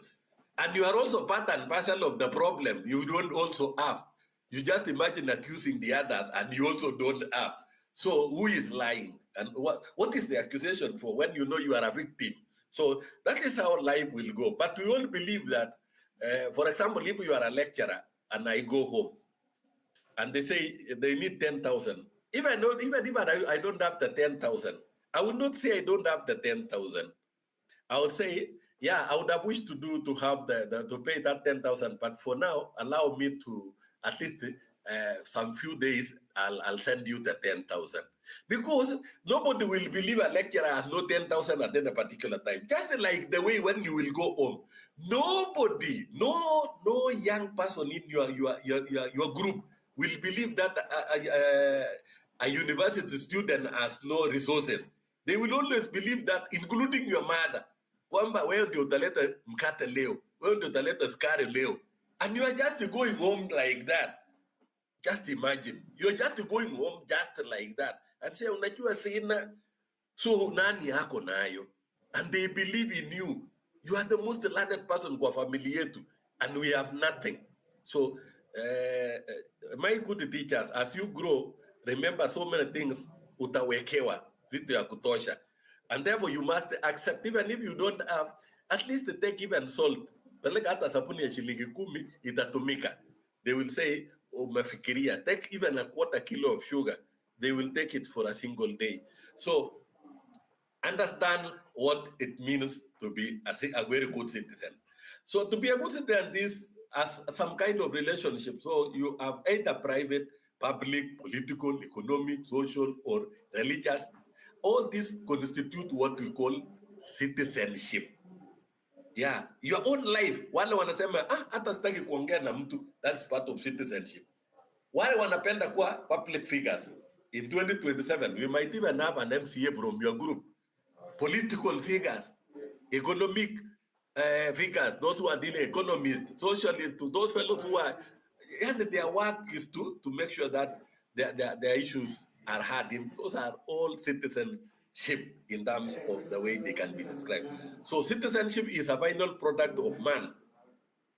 And you are also part and parcel of the problem. You don't also have. You just imagine accusing the others, and you also don't have. So who is lying? And what is the accusation for when you know you are a victim? So that is how life will go. But we all believe that, for example, if you are a lecturer and I go home and they say they need 10,000, even if I don't have the 10,000, I would not say I don't have the 10,000. I would say, yeah, I would have wished to have to pay that 10,000, but for now, allow me to at least some few days I'll send you the 10,000. Because nobody will believe a lecturer has no 10,000 at a particular time. Just like the way when you will go home, nobody, no young person in your group will believe that a university student has no resources. They will always believe that, including your mother, kwamba wewe ndio utaleta mkate leo, wewe ndio utaleta sukari leo, and you are just going home like that. Just imagine, you're just going home just like that and say unajua sina, so nani yako nayo, and they believe in you. You are the most learned person kwa family yetu, and we have nothing. So my good teachers, as you grow, remember so many things utawekewa vitu ya kutosha, and therefore you must accept, even if you don't have, at least take even salt. Peleka hata sabuni ya shilingi 10 itatumika. They will say umefikiria, take even a quarter kilo of sugar. They will take it for a single day. So understand what it means to be a very good citizen. So to be a good citizen is as some kind of relationship. So you have either private, public, political, economic, social, or religious. All these constitute what we call citizenship. Yeah, your own life. Wale wanasema hata sitaki kuongea na mtu, that's part of citizenship. Wale wanapenda kuwa public figures. In 2027, we might even have an MCA from your group. Political figures, economic figures, those who are dealing economists, socialists, those fellows who are, and their work is to make sure that their issues are heard. Those are all citizenship in terms of the way they can be described. So citizenship is a final product of man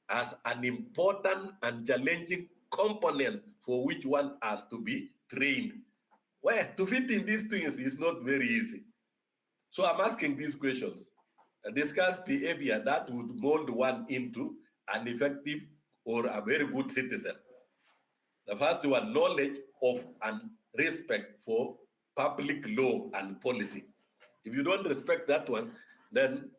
as an important and challenging component for which one has to be trained. Well, to fit in these things is not very easy. So I'm asking these questions. Discuss behavior that would mold one into an effective or a very good citizen. The first one, knowledge of and respect for public law and policy. If you don't respect that one, then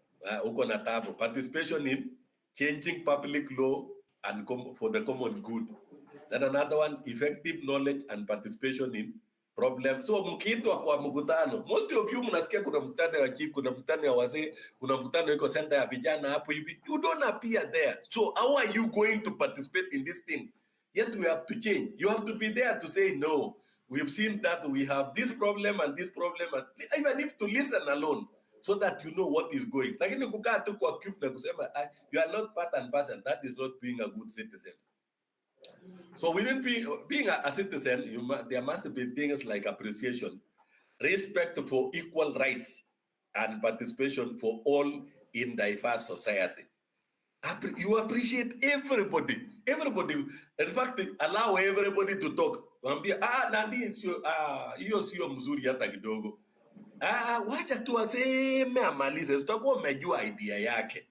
uko na tabu. Participation in changing public law and for the common good. Then another one, effective knowledge and participation in problems. So mkiitwa kwa mkutano, most of you mnasikia kuna mkutano ya chief, kuna mkutano ya wazee, kuna mkutano iko center ya vijana hapo hivi. You don't appear there. So how are you going to participate in these things? Yet we have to change. You have to be there to say no. We've seen that we have this problem and this problem, and even if to listen alone, so that you know what is going. Lakini kukaa tu kwa cube na kusema you are not part and parcel, that is not being a good citizen. So within being a citizen, there must be things like appreciation, respect for equal rights, and participation for all in diverse society. You appreciate everybody. In fact, allow everybody to talk. Nani hiyo sio mzuri hata kidogo. Wacha tu aseme amalize, tutakuwa umejua idea yake.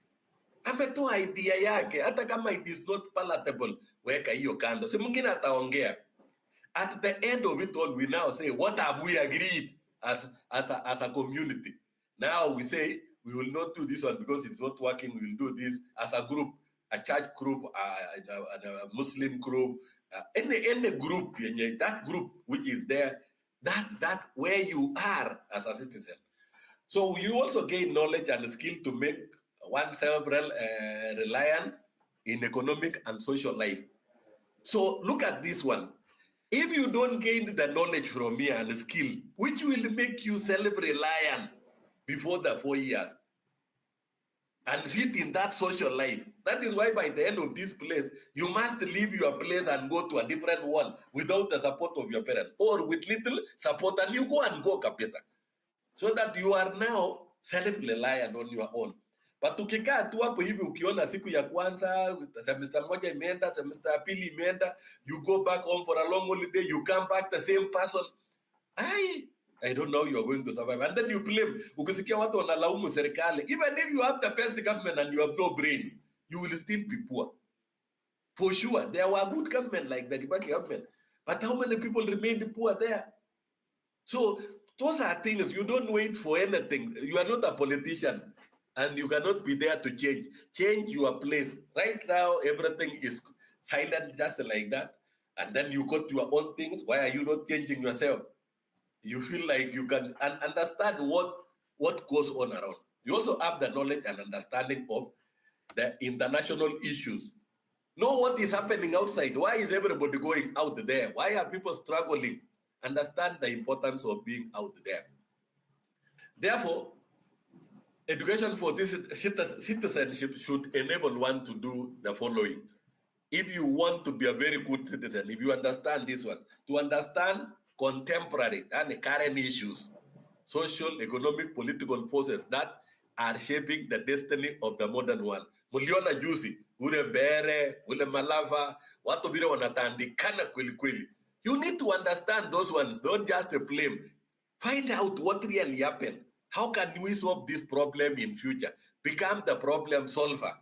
Ametoa idea yake, hata kama it is not palatable, weka hiyo kando. Si mwingine ataongea. At the end of it all, we now say, what have we agreed as a community? Now we say, we will not do this one because it's not working. We will do this as a group, a church group, a Muslim group, any group, that group which is there, that where you are as a citizen. So you also gain knowledge and skill to make oneself reliant in economic and social life. So look at this one. If you don't gain the knowledge from here and skill, which will make you self-reliant before the 4 years and fit in that social life, that is why by the end of this place, you must leave your place and go to a different one without the support of your parents or with little support, and you go kapisa. So that you are now self-reliant on your own. But ukikaa tu hapo hivi ukiona siku ya kwanza, semester moja imeenda, semester ya pili imeenda, you go back home for a long holiday, you come back the same person. I don't know how you are going to survive. And then you blame. Ukisikia watu wanalaumu serikali. Even if you have the best government and you have no brains, you will still be poor. For sure. There were good government like the Kibabii government. But how many people remained poor there? So those are things. You don't wait for anything. You are not a politician. And you cannot be there to change. Change your place. Right now, everything is silent just like that. And then you got your own things. Why are you not changing yourself? You feel like you can understand what goes on around. You also have the knowledge and understanding of the international issues. Know what is happening outside. Why is everybody going out there? Why are people struggling? Understand the importance of being out there. Therefore, education for this citizenship should enable one to do the following. If you want to be a very good citizen, if you understand this one, to understand contemporary and current issues, social, economic, political forces that are shaping the destiny of the modern world. Muliona juzi, ule Mbere, ule Malava, watu vile wanatandikana kweli kweli. You need to understand those ones, don't just blame. Find out what really happened. How can we solve this problem in future? Become the problem solver.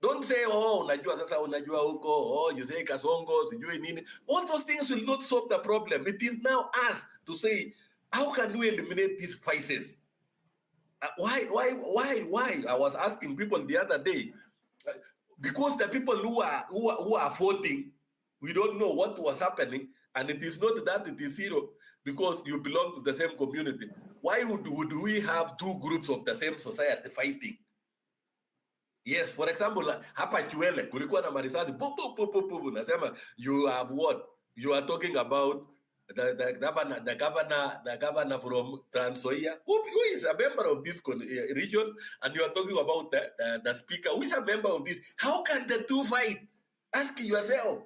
Don't say, oh, unajua sasa unajua huko, oh, you say kasongo, sijui nini. All those things will not solve the problem. It is now us to say, how can we eliminate these vices? Why? I was asking people the other day, because the people who are voting, we don't know what was happening, and it is not that it is zero because you belong to the same community. Why would we have two groups of the same society fighting? Yes, for example, hapa Chwele kulikuwa na marisasi, nasema you have what? You are talking about the governor from Trans Nzoia, who is a member of this region, and you are talking about the speaker, who is a member of this. How can the two fight? Ask yourself.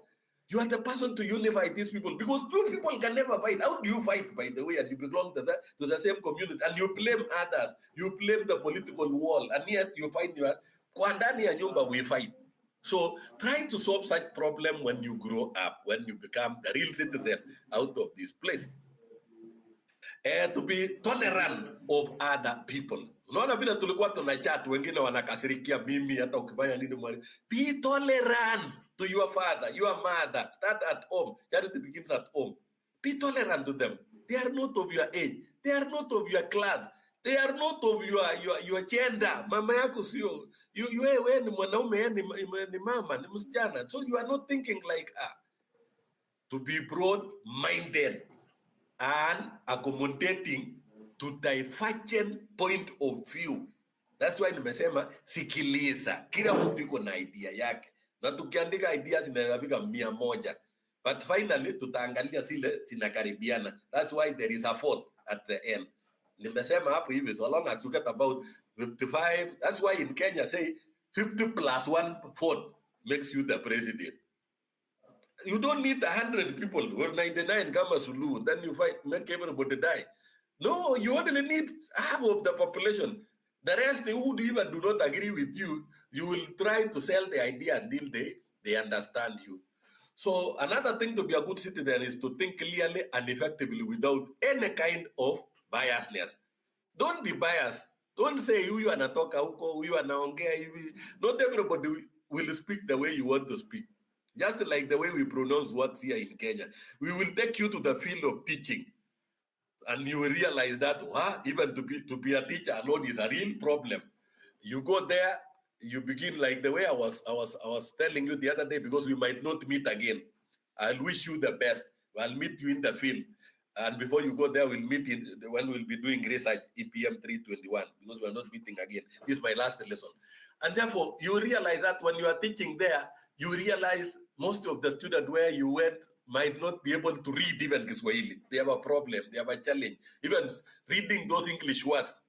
You are the person to unify these people, because two people can never fight. How do you fight, by the way, and you belong to the same community, and you blame others, you blame the political wall, and yet you find kwa ndani ya nyumba we fight. So try to solve such problem when you grow up, when you become the real citizen out of this place. To be tolerant of other people. Unaona vile tulikuwa tunachat, wengine wanakasirikia mimi hata ukifanya nini mwalimu. Be tolerant to your father, your mother. Start at home. Charity begins at home. Be tolerant to them. They are not of your age. They are not of your class. They are not of your gender. Mama yako sio. Wewe ni mwanaume, ni mama, ni msichana. So you are not thinking like to be broad-minded and accommodating to divergent point of view. That's why nimesema sikiliza. Kila mtu iko na idea yake. Na tukiandika ideas zinafika 100. But finally tutaangalia zile zinakaribiana. That's why there is a fourth at the end. Nimesema hapo hivi, so long as you get about 55, that's why in Kenya say 50 plus 1/4 makes you the president. You don't need 100 people or 99 kama Sulu, then you fight, make everybody die. No, you only need half of the population. The rest, they would even do not agree with you. You will try to sell the idea until they understand you. So another thing to be a good citizen is to think clearly and effectively without any kind of biasness. Don't be biased. Don't say huyu anatoka huko, huyu anaongea hivi. Not everybody will speak the way you want to speak. Just like the way we pronounce words here in Kenya. We will take you to the field of teaching. And you will realize that even to be a teacher alone is a real problem. You go there, you begin like the way I was telling you the other day, because we might not meet again. I'll wish you the best. I'll meet you in the field. And before you go there, we'll meet when we'll be doing research, EPM 321, because we're not meeting again. This is my last lesson. And therefore, you realize that when you are teaching there, you realize most of the students where you went might not be able to read even Kiswahili. They have a problem, they have a challenge, even reading those English words.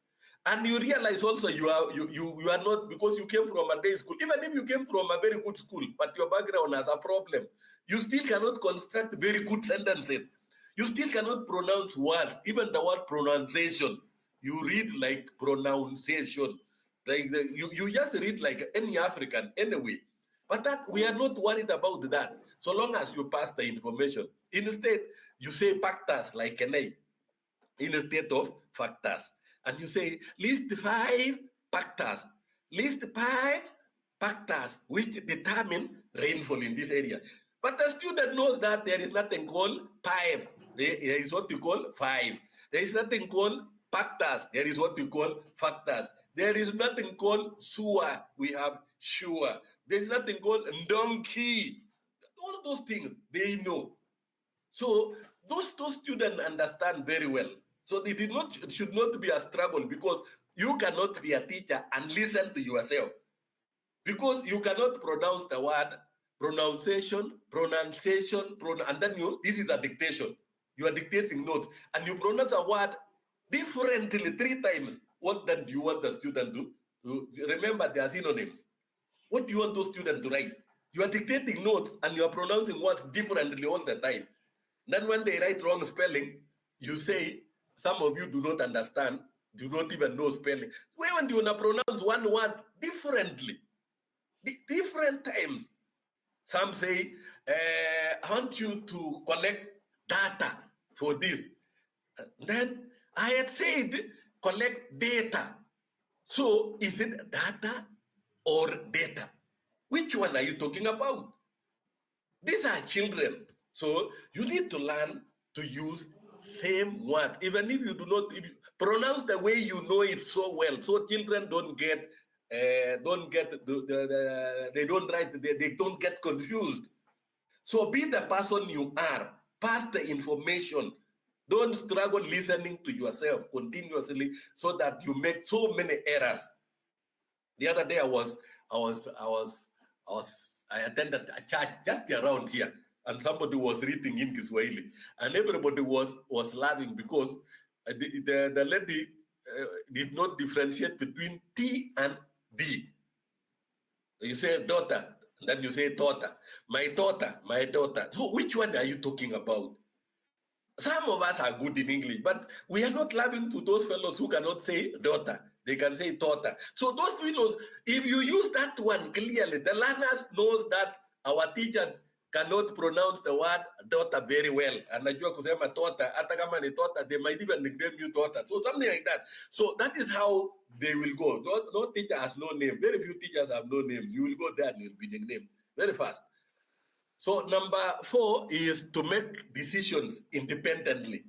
And you realize also you are not, because you came from a day school, even if you came from a very good school, but your background has a problem, you still cannot construct very good sentences. You still cannot pronounce words, even the word pronunciation. You read like pronunciation. Like you just read like any African anyway. But that we are not worried about that, so long as you pass the information. Instead, you say factors like an A instead of factors. And you say, list 5 factors. List 5 factors which determine rainfall in this area. But the student knows that there is nothing called 5. There is what you call 5. There is nothing called factors. There is what you call factors. There is nothing called sure. We have sure. There is nothing called donkey. all those things they know. So those students understand very well. So it should not be a struggle, because you cannot be a teacher and listen to yourself, because you cannot pronounce the word pronunciation, and then this is a dictation. You are dictating notes, and you pronounce a word differently 3 times. What then do you want the student to remember? Their synonyms. What do you want those students to write? You are dictating notes and you are pronouncing words differently all the time. Then when they write wrong spelling, you say, some of you do not understand, do not even know spelling. When do you want to pronounce one word differently? Different times. Some say, I want you to collect data for this. Then I had said, collect data. So is it data or data? Which one are you talking about? These are children. So you need to learn to use same words, even if you do not pronounce the way you know it so well. So children don't get they don't write, they don't get confused. So be the person you are, pass the information. Don't struggle listening to yourself continuously so that you make so many errors. The other day I attended a church just around here, and somebody was reading in Kiswahili, and everybody was laughing because the lady did not differentiate between T and D. You say daughter, and then you say daughter. My daughter, my daughter. So which one are you talking about? Some of us are good in English, but we are not laughing to those fellows who cannot say daughter. They can say daughter. So those fellows, if you use that one clearly, the learners knows that our teacher cannot pronounce the word daughter very well. And najua kusema daughter, hata kama ni daughter, they might even nickname you daughter. So something like that. So that is how they will go. No teacher has no name. Very few teachers have no names. You will go there and you'll be nicknamed very fast. So number 4 is to make decisions independently.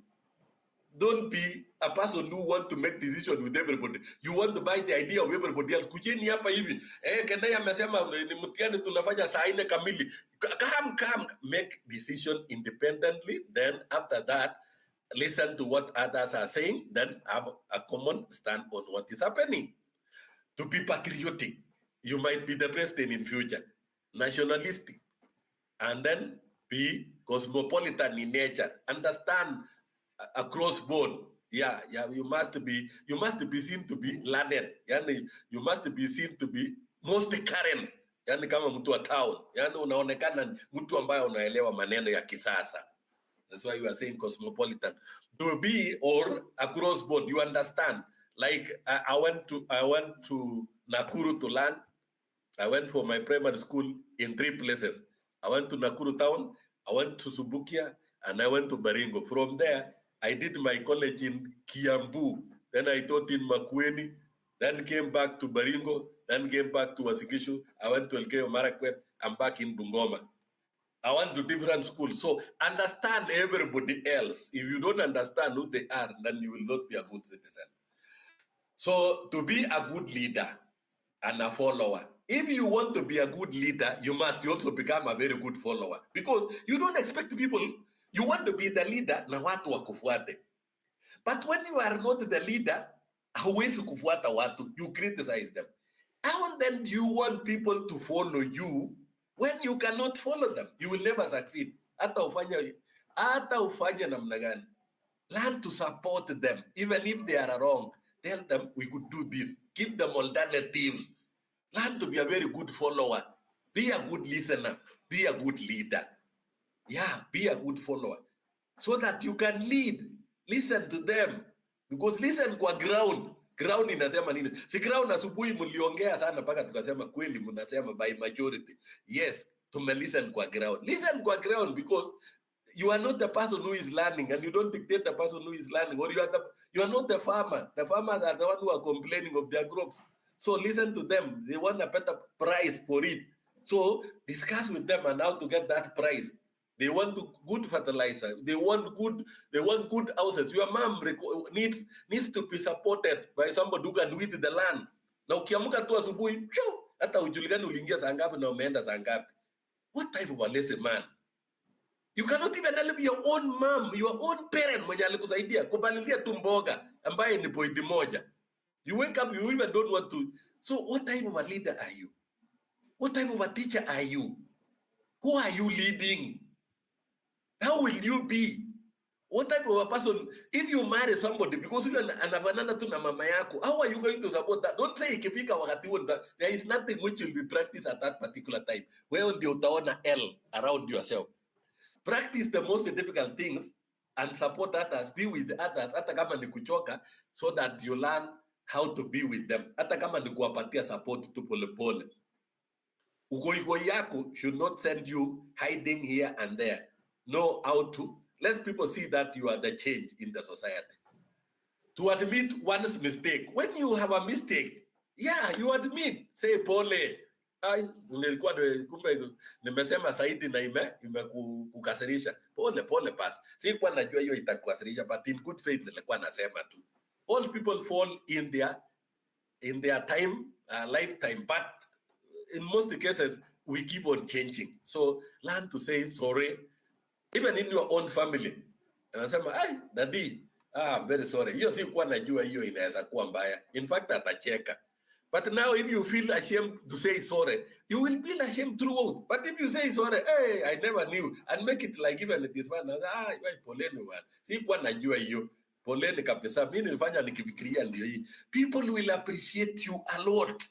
Don't be a person who want to make decisions with everybody. You want to buy the idea of everybody else. Kujeni hapa hivi. Kenaya amesema ni mtihani tunafanya saa 4 kamili. Come. Make decision independently. Then after that, listen to what others are saying. Then have a common stand on what is happening. To be patriotic. You might be the president in future. Nationalistic. And then be cosmopolitan in nature. Understand across board. Yeah, you must be seen to be learned. Yani, you must be seen to be most current. Yani kama mtu wa town. Yani unaonekana mtu ambaye unaelewa maneno ya kisasa. That's why you are saying cosmopolitan. To be or across board, you understand. Like I went to Nakuru to learn. I went for my primary school in 3 places. I went to Nakuru town, I went to Subukia, and I went to Baringo. From there, I did my college in Kiambu. Then I taught in Makueni, then came back to Baringo, then came back to Wasikishu. I went to Elgeyo Marakwet. I'm back in Bungoma. I went to different schools. So understand everybody else. If you don't understand who they are, then you will not be a good citizen. So to be a good leader and a follower, if you want to be a good leader, you must also become a very good follower. Because you don't expect people, you want to be the leader, na watu wakufuate. But when you are not the leader, hauwezi kufuata watu, you criticize them. How then do you want people to follow you when you cannot follow them? You will never succeed. Hata ufanya namna gani. Learn to support them, even if they are wrong. Tell them we could do this. Give them alternatives. Learn to be a very good follower. Be a good listener. Be a good leader. Yeah, be a good follower. So that you can lead. Listen to them. Because listen kwa ground. Ground inasema nini? Si ground asubuhi mliongea sana mpaka tukasema kweli mnasema by majority. Yes, listen kwa ground. Listen kwa ground because you are not the person who is learning and you don't dictate the person who is learning. Or you are not the farmer. The farmers are the ones who are complaining of their crops. So listen to them. They want a better price for it. So discuss with them on how to get that price. They want good fertilizer. They want good houses. Your mom needs to be supported by somebody who can weed the land. Na ukiamuka tu asubuhi, hata ujulikani uliingia saa ngapi na umeenda saa ngapi. What type of a lazy man? You cannot even help your own mom, your own parent mwenye alikusaidia kupalilia tu mboga ambaye ni pointi moja. You wake up, you even don't want to. So what type of a leader are you? What type of a teacher are you? Who are you leading? How will you be? What type of a person? If you marry somebody because you anafanana tu na mama yako, how are you going to support that? Don't say ikifika wakati huo, there is nothing which will be practiced at that particular time. Wewe ndio utaona L around yourself. Practice the most difficult things and support others, be with others, hata kama ni kuchoka, so that you learn how to be with them. Hata kama ni kuwapatia support tu polepole. Ugoigo yako should not send you hiding here and there. Know how to let people see that you are the change in the society. To admit one's mistake. When you have a mistake, yeah, you admit. Say pole. Nilikuwa kumbe nimesema zaidi na imekukasirisha. Pole pass. Sikuwa najua hiyo itakukasirisha, but in good faith nilikuwa nasema tu. All people fall in their time, lifetime, but in most cases we keep on changing. So learn to say sorry. Even in your own family. Anasema, "Ai, daddy, I'm very sorry." Hiyo si kuwa najua hiyo inaweza kuwa mbaya. In fact, atacheka. But now if you feel ashamed to say sorry, you will feel ashamed throughout. But if you say sorry, "Hey, I never knew," and make it like even this one, poleni one. Si kuwa najua hiyo. Poleni kabisa. Mimi nilifanya nikifikiria ndio hii. People will appreciate you a lot.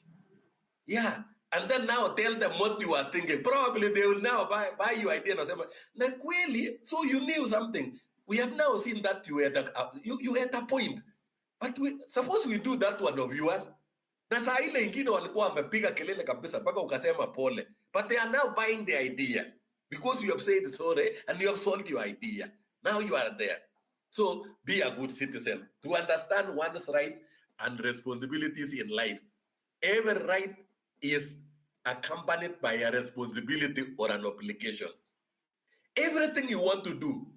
Yeah. And then now tell them what you are thinking. Probably they will now buy your idea and say, so you knew something. We have now seen that you had a point. But suppose we do that one of yours. Na saa ile ingine walikuwa wamepiga kelele kabisa mpaka ukasema pole. But they are now buying the idea because you have said sorry and you have sold your idea. Now you are there. So be a good citizen to understand one's right and responsibilities in life. Every right is accompanied by a responsibility or an obligation. Everything you want to do,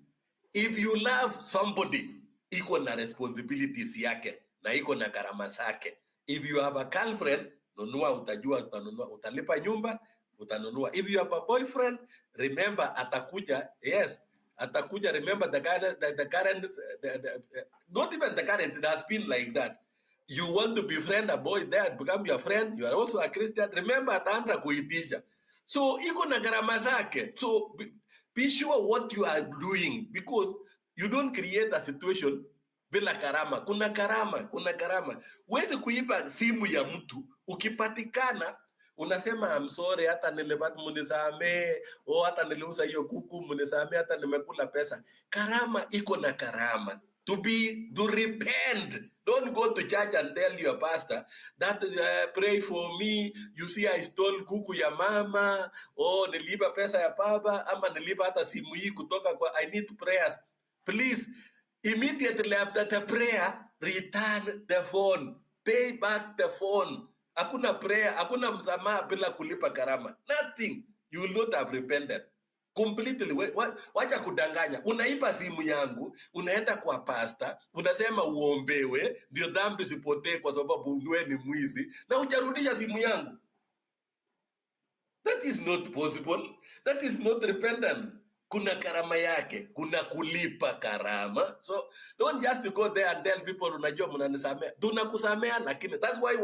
if you love somebody, iko na responsibilities yake na iko na gharama zake. If you have a girlfriend, nunua, utajua utanunua, utalipa nyumba, utanunua. If you have a boyfriend, remember atakuja, yes, atakuja, remember the current, not even the current, it has been like that. You want to befriend a boy there, become your friend, you are also a Christian, remember ataanza kuitisha. So iko na gharama zake. So be sure what you are doing, because you don't create a situation bila karama. Kuna karama. Huwezi kuiba simu ya mtu, ukipatikana unasema I'm sorry, hata nilipata munisamee, hata niliuza hiyo kuku munisamee, hata nimekula pesa. Karama iko na karama. To repent. Don't go to church and tell your pastor that pray for me. You see, I stole kuku ya mama, niliiba pesa ya baba, ama niliiba hata simu hii kutoka kwa, I need prayers. Please, immediately after the prayer, return the phone. Pay back the phone. Hakuna prayer, hakuna msamaha bila kulipa karama. Nothing. You will not have repented. Completely. Wacha kudanganya. Unaipa simu yangu, unaenda kwa pastor, unasema uombewe, ndio dhambi zipotee kwa sababu wewe ni mwizi, na hujarudisha simu yangu. That is not possible. That is not repentance. Kuna karama yake, kuna kulipa karama. So don't just go there and tell people unajua mnanisamea. Tunakusamea, lakini that's why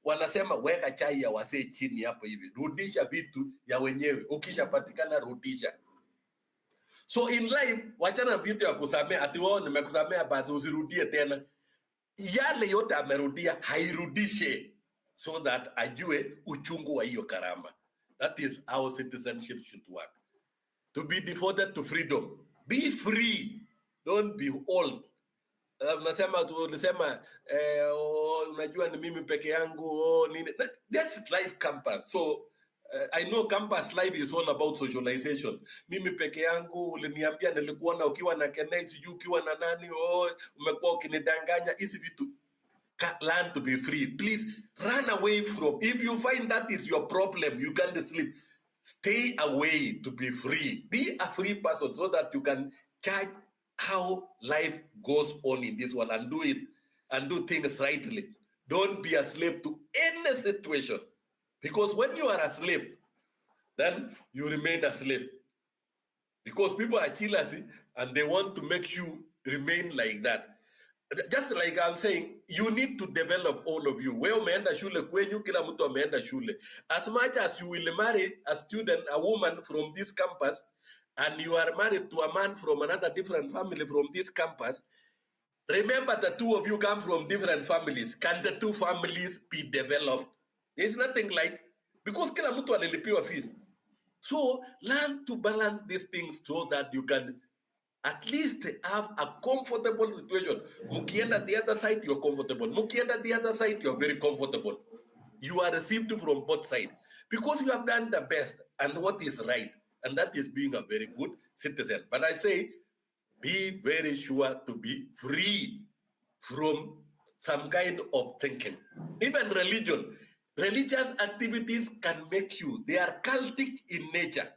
wanasema weka chai ya wasee chini hapo hivi. Rudisha vitu ya wenyewe. Ukishapatikana rudisha. So in life, wachana vitu ya kusamea, ati wao nimekusamea basi usirudie tena. Yale yote amerudia hairudishe, so that ajue uchungu wa hiyo karama. That is how citizenship should work. To be devoted to freedom. Be free. Don't be old. Unasema unajua ni mimi peke yangu nini. That's life campus. So I know campus life is all about socialization. Mimi peke yangu, uliniambia nilikuona ukiwa na Kenai, sijui ukiwa na nani, umekuwa ukinidanganya. Hizi vitu. Learn to be free. Please run away from. If you find that is your problem, you can't sleep. Stay away to be free. Be a free person so that you can judge how life goes on in this world and do it and do things rightly. Don't be a slave to any situation. Because when you are a slave, then you remain a slave. because people are chillers and they want to make you remain like that. Just like I'm saying, you need to develop all of you. Wewe umeenda shule kwenyu, kila mtu ameenda shule. As much as you will marry a student, a woman from this campus, and you are married to a man from another different family from this campus, remember the two of you come from different families. Can the two families be developed? There's nothing like, because kila mtu alilipiwa fees. So learn to balance these things so that you can at least have a comfortable situation. Mukienda the other side, you're comfortable. Mukienda the other side, you're very comfortable. You are received from both sides because you have done the best and what is right, and that is being a very good citizen. But I say, be very sure to be free from some kind of thinking. Even religion, religious activities can make you, they are cultic in nature.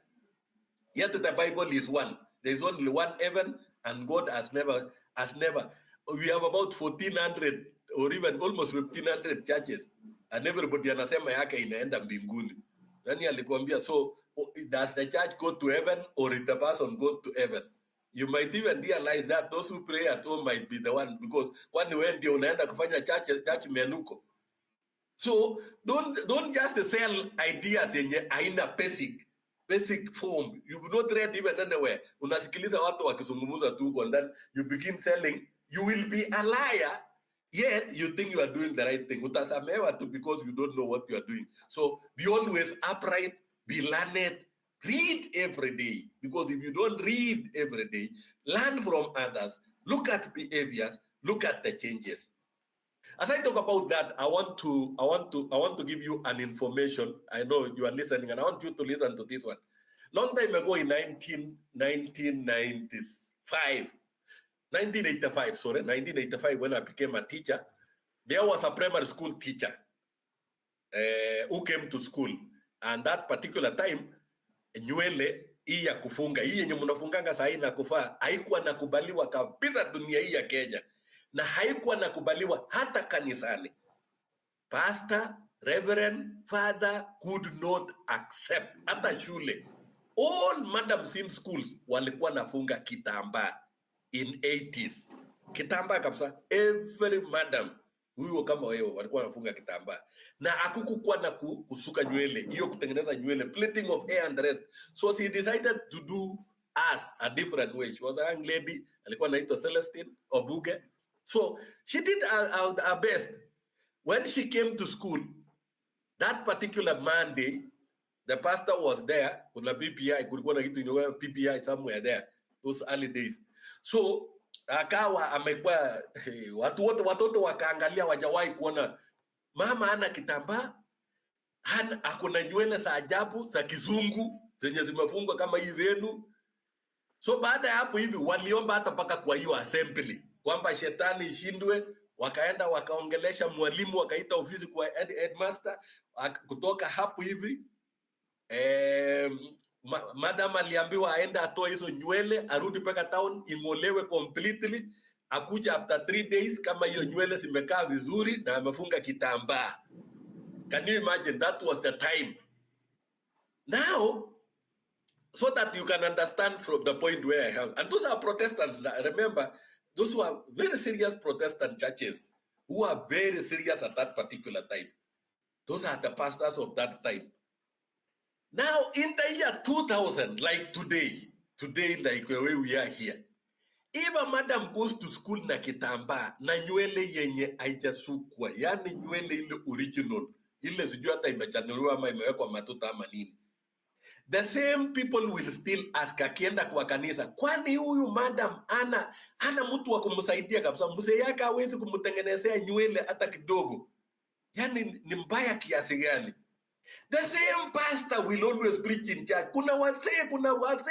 Yet the Bible is one. There is only one heaven, and God has never. We have about 1,400 or even almost 1,500 churches, and everybody anasema yake inaenda mbinguni. Nani alikwambia? So does the church go to heaven or if the person goes to heaven? You might even realize that those who pray at home might be the one, because kwani wewe ndio unaenda kufanya church menuko. So don't just sell ideas yenye haina basic form. You've not read even anywhere. Unasikiliza watu wakizungumza tu, and then you begin selling. You will be a liar, yet you think you are doing the right thing. Utasamewa tu because you don't know what you are doing. So be always upright, be learned, read every day. Because if you don't read every day, learn from others, look at behaviors, look at the changes. As I talk about that, I want to give you an information. I know you are listening, and I want you to listen to this one. Long time ago in 1985, when I became a teacher, there was a primary school teacher who came to school, and that particular time, nywele hii ya kufunga, hii yenye mnafunganga saa hii na kufaa, haikuwa nakubaliwa kabisa dunia hii ya Kenya. Na haikuwa nakubaliwa hata kanisani. Pastor, reverend, father could not accept. Hata shule. All madams in schools walikuwa nafunga kitambaa in 80s. Kitambaa kabisa. Every madam, huyo kama wewe, walikuwa nafunga kitambaa. Na hakukuwa na kusuka nywele. Hiyo kutengeneza nywele. Plaiting of hair and rest. So she decided to do us a different way. She was a young lady. Alikuwa anaitwa Celestine Obuge. So she did her best. When she came to school, that particular Monday, the pastor was there. Kuna PPI, kulikuwa na kitu inaitwa PPI somewhere there, those early days. So akawa amekuwa watoto wakaangalia, wajawahi kuona mama ana kitambaa, akuna nywele za ajabu za kizungu zenye zimefungwa kama hizi zenu. So baada ya hapo hivi waliomba hata paka kwa hiyo assembly kwamba shetani ishindwe, wakaenda wakaongelesha mwalimu, wakaita ofisi kwa headmaster. Kutoka hapo hivi madam aliambiwa aenda atoe hizo nywele, arudi paka town, ingolewe completely, akuja after 3 days kama hiyo nywele zimekaa vizuri na amefunga kitambaa. Can you imagine? That was the time. Now, so that you can understand from the point where I am. And those are Protestants. Remember, those who are very serious Protestant churches, who are very serious at that particular time. Those are the pastors of that time. Now, in the year 2000, like today like the way we are here, if a madam goes to school na kitambaa, na nywele yenye haijasukwa, yani nywele ile original, ile sijui hata imechanuliwa ama imewekwa matuta ama nini, the same people will still ask akienda kwa kanisa, kwani huyu madam ana mtu wa kumsaidia kabisa, mzee yake hawezi kumtengenezea nywele hata kidogo, yani ni mbaya kiasi gani? The same pastor will always preach in church. Kuna wazee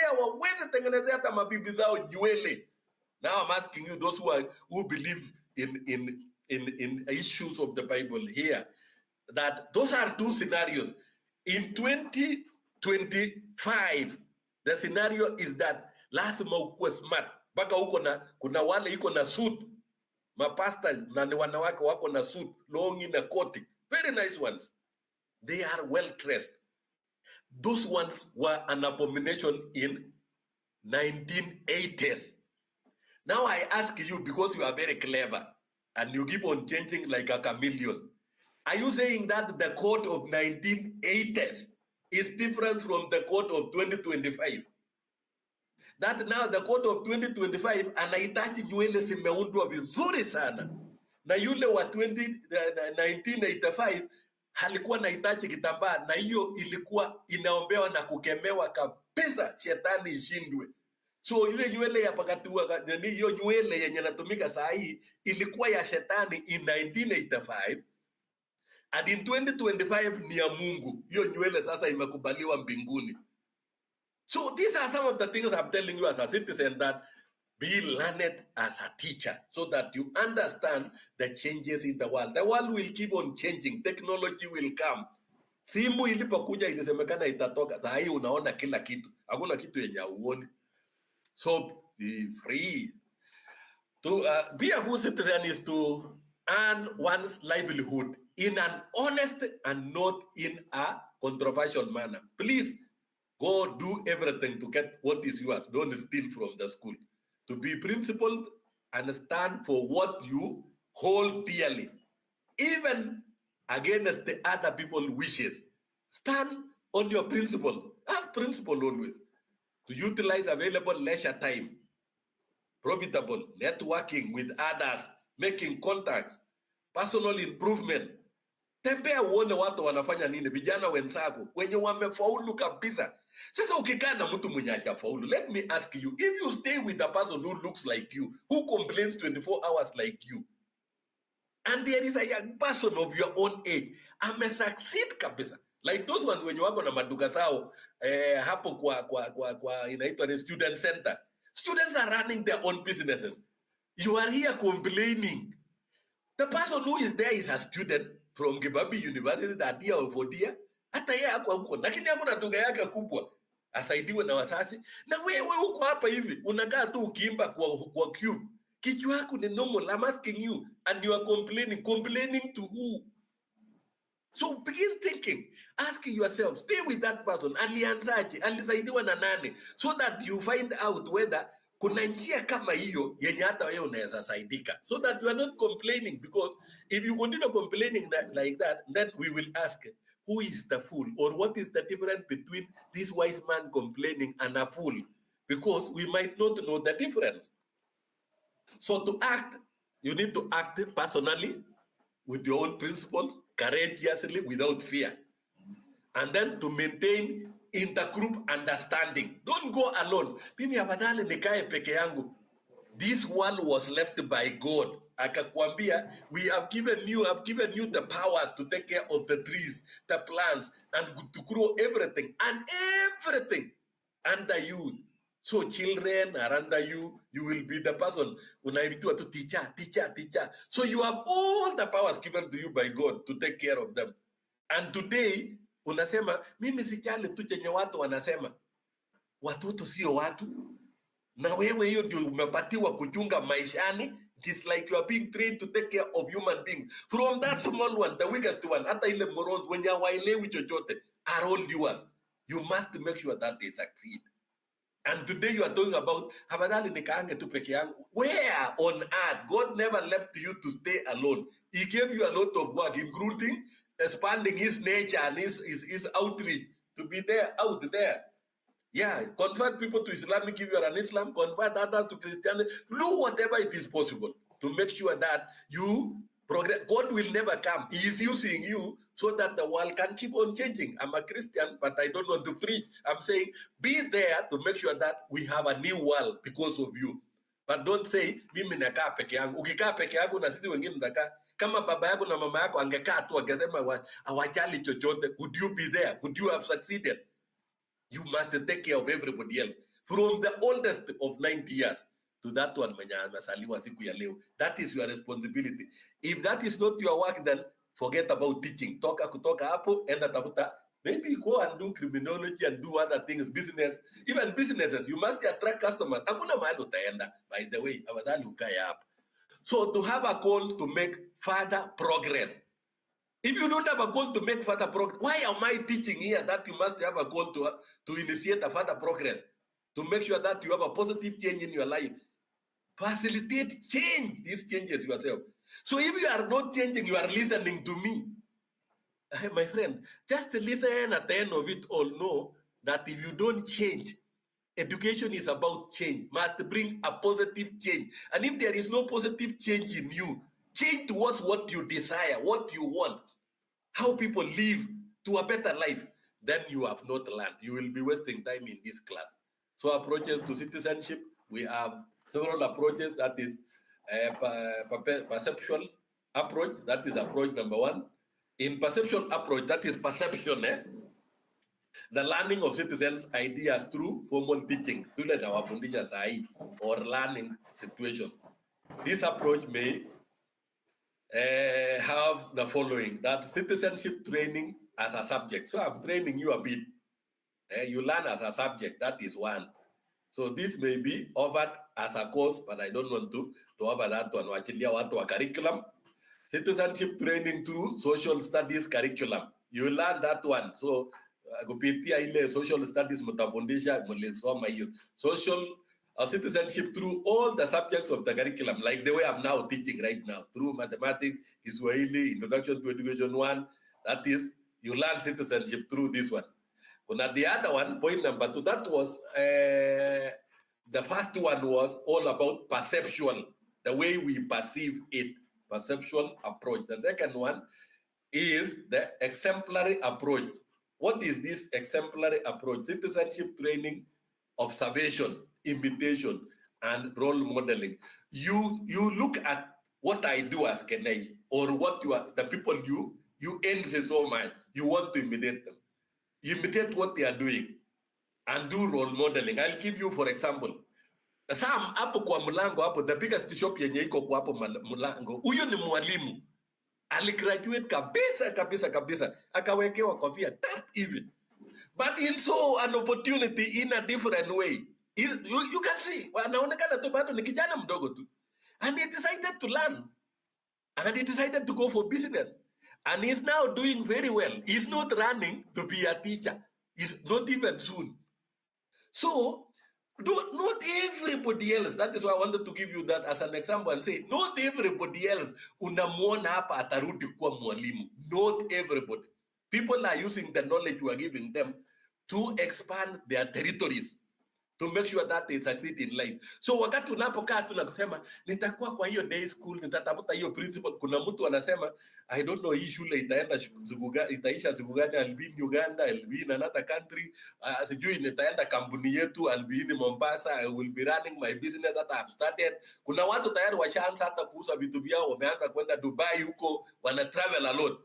hawawezi tengenezea hata mabibi zao nywele. Now I'm asking you, those who believe in issues of the Bible here, that those are two scenarios. In 2025, the scenario is that lazima ukuwe smart. Baka kuna wale iko na suit, mapasta na ni wanawake wako na suit, longi na koti, very nice ones. They are well dressed. Those ones were an abomination in 1980s. Now I ask you, because you are very clever and you keep on changing like a chameleon, are you saying that the code of 1980s is different from the code of 2025? That now the code of 2025 anahitaji nywele zimeundwa vizuri sana, na yule wa 1985 halikuwa nahitaji kitambaa, na hiyo ilikuwa inaombewa na kukemewa kabisa, shetani ishindwe. So ile nywele ya pakati hiyo nywele yenye natumika saa hii ilikuwa ya shetani in 1985, and in 2025 ni ya Mungu. Hiyo nywele sasa imekubaliwa mbinguni. So these are some of the things I'm telling you as a citizen, that be learned as a teacher so that you understand the changes in the world. The world will keep on changing. Technology will come. Simu ilipokuja ilisemekana itatoka. Saa hii unaona kila kitu. Hakuna kitu yenye uone. So be free. To be a good citizen is to earn one's livelihood in an honest and not in a controversial manner. Please, go do everything to get what is yours. Don't steal from the school. To be principled and stand for what you hold dearly, even against the other people's wishes. Stand on your principles. Have principle always. To utilize available leisure time, profitable, networking with others, making contacts, personal improvement. Tembea uone watu wanafanya nini, vijana wenzako wenye wamefaulu kabisa. Sasa ukikaa na mtu mwenye hajafaulu, let me ask you, if you stay with a person who looks like you, who complains 24 hours like you, and there is a young person of your own age, succeed kabisa, like those ones wenye wako na maduka zao hapo kwa inaitwa ni student center. Students are running their own businesses. You are here complaining. The person who is there is a student from Kibabii University, that year or 4 year. Hata yeye hapo huko, lakini hapo na duka yake kubwa, asaidiwe na wasasi. Na wewe huko hapa hivi unakaa tu ukiimba kwa cube. Kichwa yako ni normal. I'm asking you, and you are complaining to who? So begin thinking, asking yourself, stay with that person. Alianzaje? Alisaidiwa na nani? So that you find out whether kuna njia kama hiyo yenye hata wewe unaweza saidika, so that you are not complaining. Because if you continue complaining like that, then we will ask, who is the fool, or what is the difference between this wise man complaining and a fool? Because we might not know the difference. So to act, you need to act personally with your own principles, courageously, without fear, and then to maintain intergroup understanding. Don't go alone. Mimi afadhali nikae peke yangu. This world was left by God. Akakwambia, I've given you the powers to take care of the trees, the plants, and to grow everything under you. So children are under you. You will be the person. Unaitwa to teacher. So you have all the powers given to you by God to take care of them. And today, unasema, mimi sijali tu chenye watu wanasema. Watoto sio watu. Na wewe hiyo ndio umepatiwa kuchunga maishani. It is like you are being trained to take care of human beings. From that small one, the weakest one, hata ile morons, wenye hawaelewi chochote, are all yours. You must make sure that they succeed. And today you are talking about, afadhali nikaange tu peke yangu. Where on earth? God never left you to stay alone. He gave you a lot of work, including expanding his nature and his outreach to be there, out there. Yeah, convert people to Islamic if you are an Islam, convert others to Christianity. Do whatever it is possible to make sure that you progress. God will never come. He is using you so that the world can keep on changing. I'm a Christian, but I don't want to preach. I'm saying be there to make sure that we have a new world because of you. But don't say, mimi nakaa peke yangu. Ukikaa peke yangu na sisi wengine mtakaa. Kama baba yako na mama yako angekaa tu akisema hawajali chochote, could you be there? Could you have succeeded? You must take care of everybody else. From the oldest of 90 years to that one mwenye amesaliwa siku ya leo. That is your responsibility. If that is not your work, then forget about teaching. Kutoka hapo, enda tafuta. Maybe go and do criminology and do other things, business. Even businesses, you must attract customers. Hakuna mahali utaenda, by the way. Afadhali ukae hapo. So to have a goal to make further progress. If you don't have a goal to make further progress, why am I teaching here that you must have a goal to initiate a further progress? to make sure that you have a positive change in your life. Facilitate change, these changes yourself. So if you are not changing, you are listening to me. My friend, just listen at the end of it all. Know that if you don't change, education is about change, must bring a positive change. And if there is no positive change in you, change towards what you desire, what you want, how people live to a better life, then you have not learned. You will be wasting time in this class. So approaches to citizenship, we have several approaches. That is perceptual approach. That is approach number one. In perceptual approach, that is perception, the learning of citizens' ideas through formal teaching, or learning situation. This approach may have the following: that citizenship training as a subject. So I'm training you a bit. You learn as a subject. That is one. So this may be offered as a course, but I don't want to offer that one. Actually, I want to a curriculum. Citizenship training through social studies curriculum. You learn that one. So kupitia ile social studies mtafundisha mlisoma hiyo. Social citizenship through all the subjects of the curriculum, like the way I'm now teaching right now, through mathematics, Kiswahili, introduction to education 1. That is, you learn citizenship through this one. Kuna the other one, point number 2, that was the first one was all about perceptual, the way we perceive it. Perceptual approach. The second one is the exemplary approach. What is this exemplary approach? Citizenship training, observation, imitation, and role modeling. You look at what I do as Kenai, or what you are, the people you envy so much, you want to imitate them. Imitate what they are doing and do role modeling. I'll give you, for example, Sam hapo kwa mlango hapo, the biggest shop yenye iko kwa hapo mlango, huyo ni mwalimu. Aligraduate kabisa, akawekewa kofia tap even. But in so an opportunity in a different way. You can see, anaonekana tu bado ni kijana mdogo tu. And he decided to learn. And he decided to go for business. And he's now doing very well. He's not running to be a teacher. He's not even soon. So, not everybody else. That is why I wanted to give you that as an example and say, not everybody else unamwona hapa atarudi kuwa mwalimu. Not everybody. People are using the knowledge you are giving them to expand their territories, to make sure that they succeed in life. So wakati unapokaa tu na kusema nitakuwa kwa hiyo day school, nitatafuta hiyo principal, kuna mtu anasema I don't know hii shule itaisha siku gani, I'll be in Uganda, I'll be in another country, sijui nitaenda kampuni yetu, I'll be in Mombasa, I will be running my business that I've started. Kuna watu tayari washaanza hata kuuza vitu vyao, wameanza kwenda Dubai huko, wana travel alone.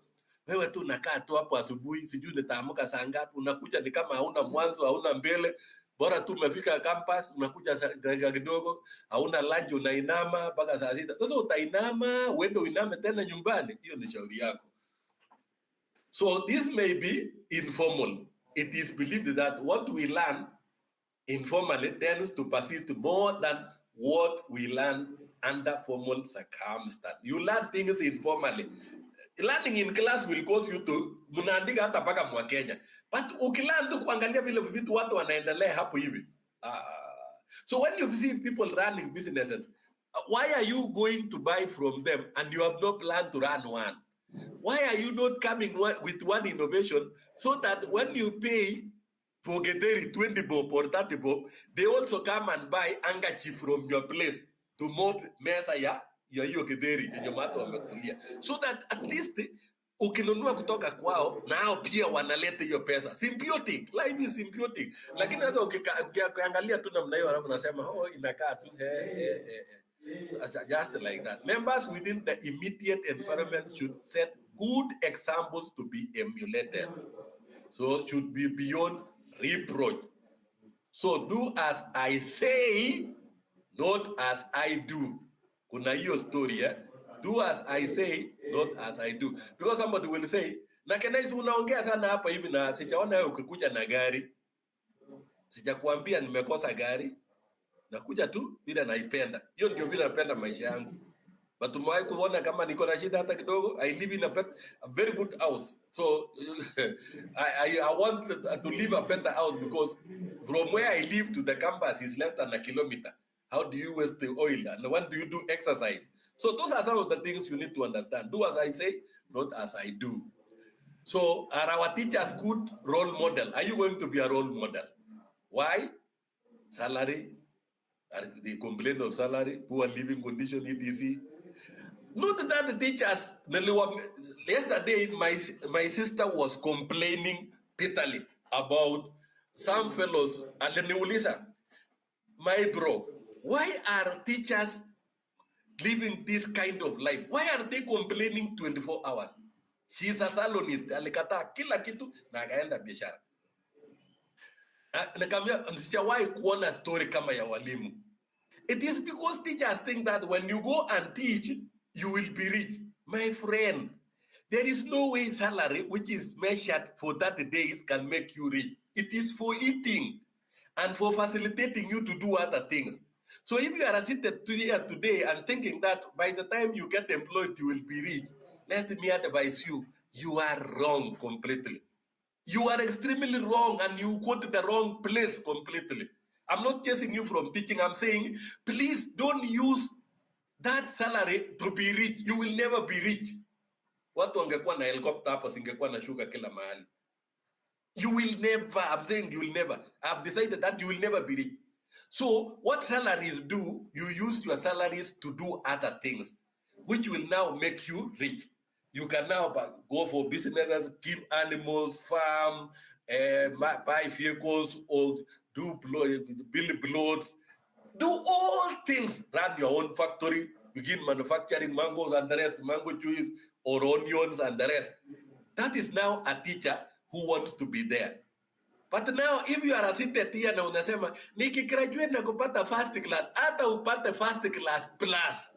Wewe tu unakaa tu hapo asubuhi, sijui nitaamka saa ngapi, unakuja ni kama hauna mwanzo, hauna mbele. Bora tu umefika campus, unakuja dakika kidogo, hauna lunch, unainama mpaka saa 6. Sasa utainama, uende uiname tena nyumbani. Hiyo ni shauri yako. So this may be informal. It is believed that what we learn informally tends to persist more than what we learn under formal circumstance. You learn things informally. Learning in class will cause you to mnaandika hata paka mwa Kenya. But ukilearn tu kuangalia vile vitu watu wanaendelea hapo hivi. So when you see people running businesses, why are you going to buy from them and you have no plan to run one? Why are you not coming with one innovation so that when you pay for Gederi 20 bob or 30 bob, they also come and buy angachi from your place to mop mesa ya hiyo Gederi yenye watu wamekulia, so that at least ukinunua kutoka kwao nao pia wanaleta hiyo pesa. Symbiotic, life is symbiotic. Lakini hata ukiangalia tu namna hiyo alafu unasema oh inakaa tu just like that. Members within the immediate environment should set good examples to be emulated. So should be beyond reproach. So do as I say, not as I do. Kuna hiyo story, do as I say, not as I do. Because somebody will say, na Kenais unaongea sana hapa hivi na sijaona wewe ukikuja na gari. Sijakuambia nimekosa gari. Nakuja tu bila naipenda. Hiyo ndio vile napenda maisha yangu. But umewahi kuona kama niko na shida hata kidogo? I live in a very good house. So I want to live a better house, because from where I live to the campus is less than a kilometer. How do you waste the oil? And when do you do exercise? So those are some of the things you need to understand. Do as I say, not as I do. So are our teachers good role model? Are you going to be a role model? Why? Salary. They complain of salary, poor living condition, etc. Not that the teachers, yesterday my sister was complaining bitterly about some fellows, my bro, why are teachers living this kind of life? Why are they complaining 24 hours? She's a salonist, alikataa kila kitu na akaenda biashara. Nakamwambia msijawahi kuona story kama ya walimu. It is because teachers think that when you go and teach, you will be rich. My friend, there is no way salary which is measured for 30 days can make you rich. It is for eating and for facilitating you to do other things. So if you are seated here today and thinking that by the time you get employed, you will be rich, let me advise you, you are wrong completely. You are extremely wrong, and you go to the wrong place completely. I'm not chasing you from teaching. I'm saying, please don't use that salary to be rich. You will never be rich. Watu wangekuwa na helicopter hapo, singekuwa na shuka kila mahali. You will never, I'm saying you will never. I've decided that you will never be rich. So what salaries do, you use your salaries to do other things, which will now make you rich. You can now go for businesses, keep animals, farm, buy vehicles, or build blocks, do all things, run your own factory, begin manufacturing mangoes and the rest, mango trees or onions and the rest. That is now a teacher who wants to be there. But now if you are seated here na unasema nikigraduate na kupata first class, hata upate first class plus,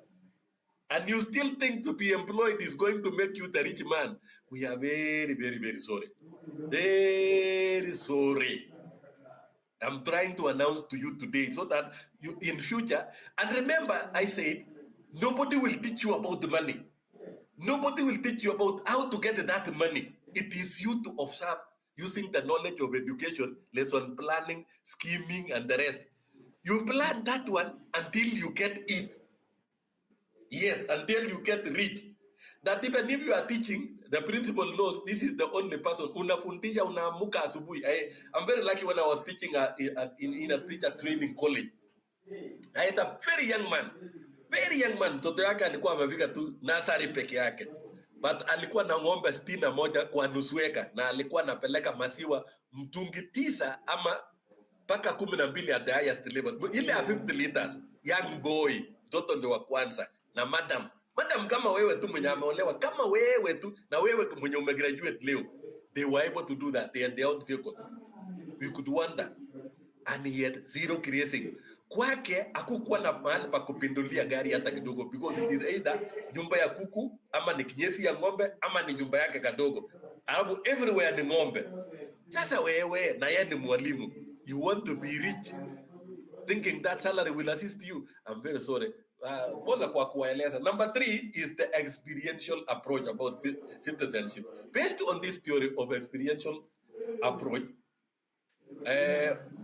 and you still think to be employed is going to make you the rich man, we are very, very, very sorry. Very sorry. I'm trying to announce to you today so that you in future, and remember I said, nobody will teach you about the money. Nobody will teach you about how to get that money. It is you to observe using the knowledge of education, lesson planning, scheming, and the rest. You plan that one until you get it. Yes, until you get rich. That even if you are teaching, the principal knows this is the only person. Unafundisha, unaamuka asubuhi. I'm very lucky when I was teaching in a teacher training college. I had a very young man. Mtoto yake alikuwa amefika tu nursery peke yake. But alikuwa na ng'ombe 61 kwa nusu eka, na alikuwa anapeleka maziwa mtungi 9 ama mpaka 12 at the highest level. Ile ya 50 liters. Young boy, mtoto ndio wa kwanza. Na madam kama wewe tu mwenye ameolewa, kama wewe tu na wewe mwenye umegraduate leo, they were able to do that. They had their own vehicle. We could wonder. And he had zero creasing. Kwake hakukuwa na mahali pa kupindulia gari hata kidogo, because it is either nyumba ya kuku ama ni kinyesi ya ng'ombe ama ni nyumba yake kadogo. Alafu everywhere ni ng'ombe. Sasa wewe na yeye ni mwalimu, you want to be rich thinking that salary will assist you. I'm very sorry. Number 3 is the experiential approach about citizenship. Based on this theory of experiential approach,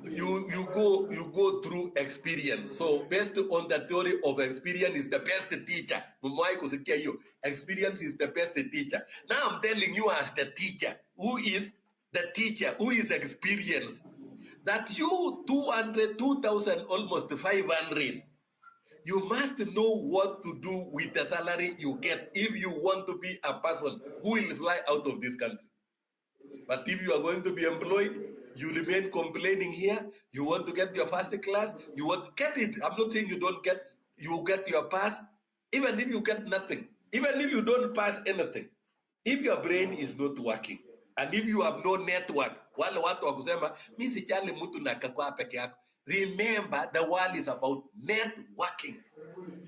you go through experience. So based on the theory of experience is the best teacher. Experience is the best teacher. Now I'm telling you as the teacher, who is experienced, that you 200, 2,000, almost 500, you must know what to do with the salary you get if you want to be a person who will fly out of this country. But if you are going to be employed, you remain complaining here, you want to get your first class, you want to get it. I'm not saying you don't get, you get your pass, even if you get nothing, even if you don't pass anything, if your brain is not working, and if you have no network, wale watu wa kusema, mi sijali mtu na kakwa peke yako. Remember, the world is about networking.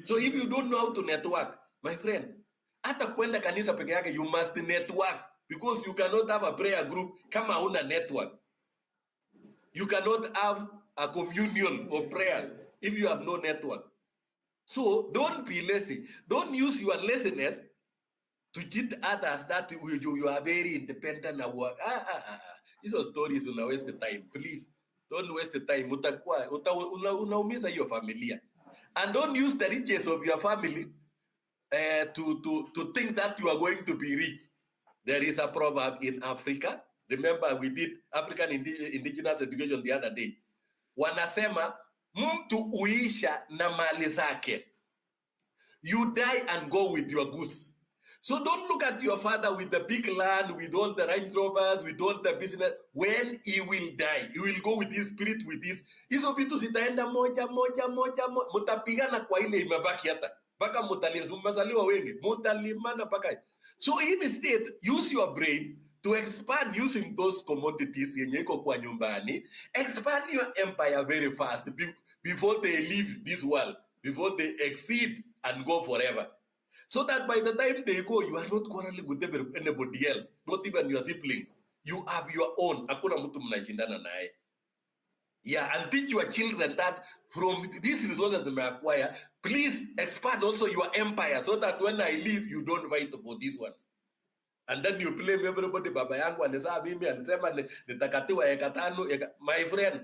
So if you don't know how to network, my friend, hata kwenda kanisa peke yake, you must network, because you cannot have a prayer group kama huna network. You cannot have a communion of prayers if you have no network. So don't be lazy. Don't use your laziness to cheat others that you are very independent and work. Hizo stories una waste time. Please don't waste time. Unaumiza your familia. And don't use the riches of your family to think that you are going to be rich. There is a proverb in Africa. Remember, we did African indigenous education the other day. Wanasema mtu uisha na mali zake. You die and go with your goods. So don't look at your father with the big land, with all the Range Rovers, with all the business. When he will die, he will go with his spirit, with his. Hizo vitu zitaenda moja. Mutapigana kwa ile imebaki hata. Paka mutazaliwa wengi. Mutalimana paka. So instead, use your brain to expand using those commodities yenye iko kwa nyumbani. Expand your empire very fast before they leave this world, before they exceed and go forever. So that by the time they go, you are not quarreling with anybody else, not even your siblings. You have your own. Hakuna mtu mnashindana naye. Yeah, and teach your children that from these resources they may acquire, please expand also your empire so that when I leave, you don't fight for these ones. And then you blame everybody. Baba yangu alisema mimi alisema nitakatiwa eka 5. My friend,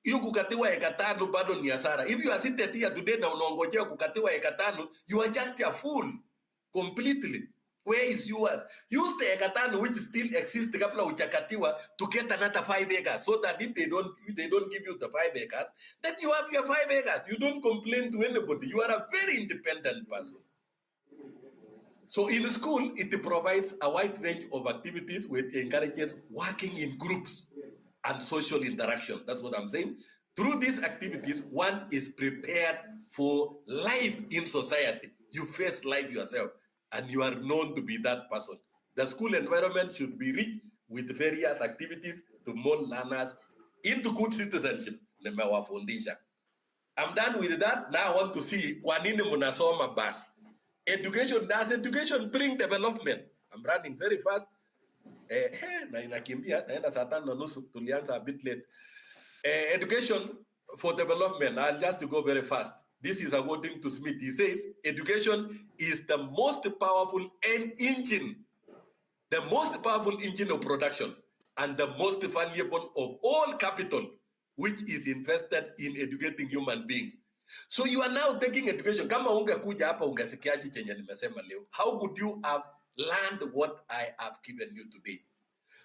hiyo kukatiwa eka 5 bado ni hasara. If you are seated here today na unaongojea kukatiwa eka 5, you are just a fool completely. Where is yours? Use the eka 5 which still exists kabla hujakatiwa to get another 5 acres, so that if they don't give you the 5 acres, then you have your 5 acres. You don't complain to anybody. You are a very independent person. So in school, it provides a wide range of activities which encourages working in groups and social interaction. That's what I'm saying. Through these activities, one is prepared for life in society. You face life yourself, and you are known to be that person. The school environment should be rich with various activities to mold learners into good citizenship. Nimewafundisha. I'm done with that. Now I want to see kwa nini mnasoma basi. Does education bring development? I'm running very fast. Na inakimbia, naenda saa 5:30, tulianza a bit late. Education for development, I'll just go very fast. This is according to Smith. He says, education is the most powerful engine, the most powerful engine of production, and the most valuable of all capital, which is invested in educating human beings. So you are now taking education. Kama ungekuja hapa ungesikiaje chenye nimesema leo? How could you have learned what I have given you today?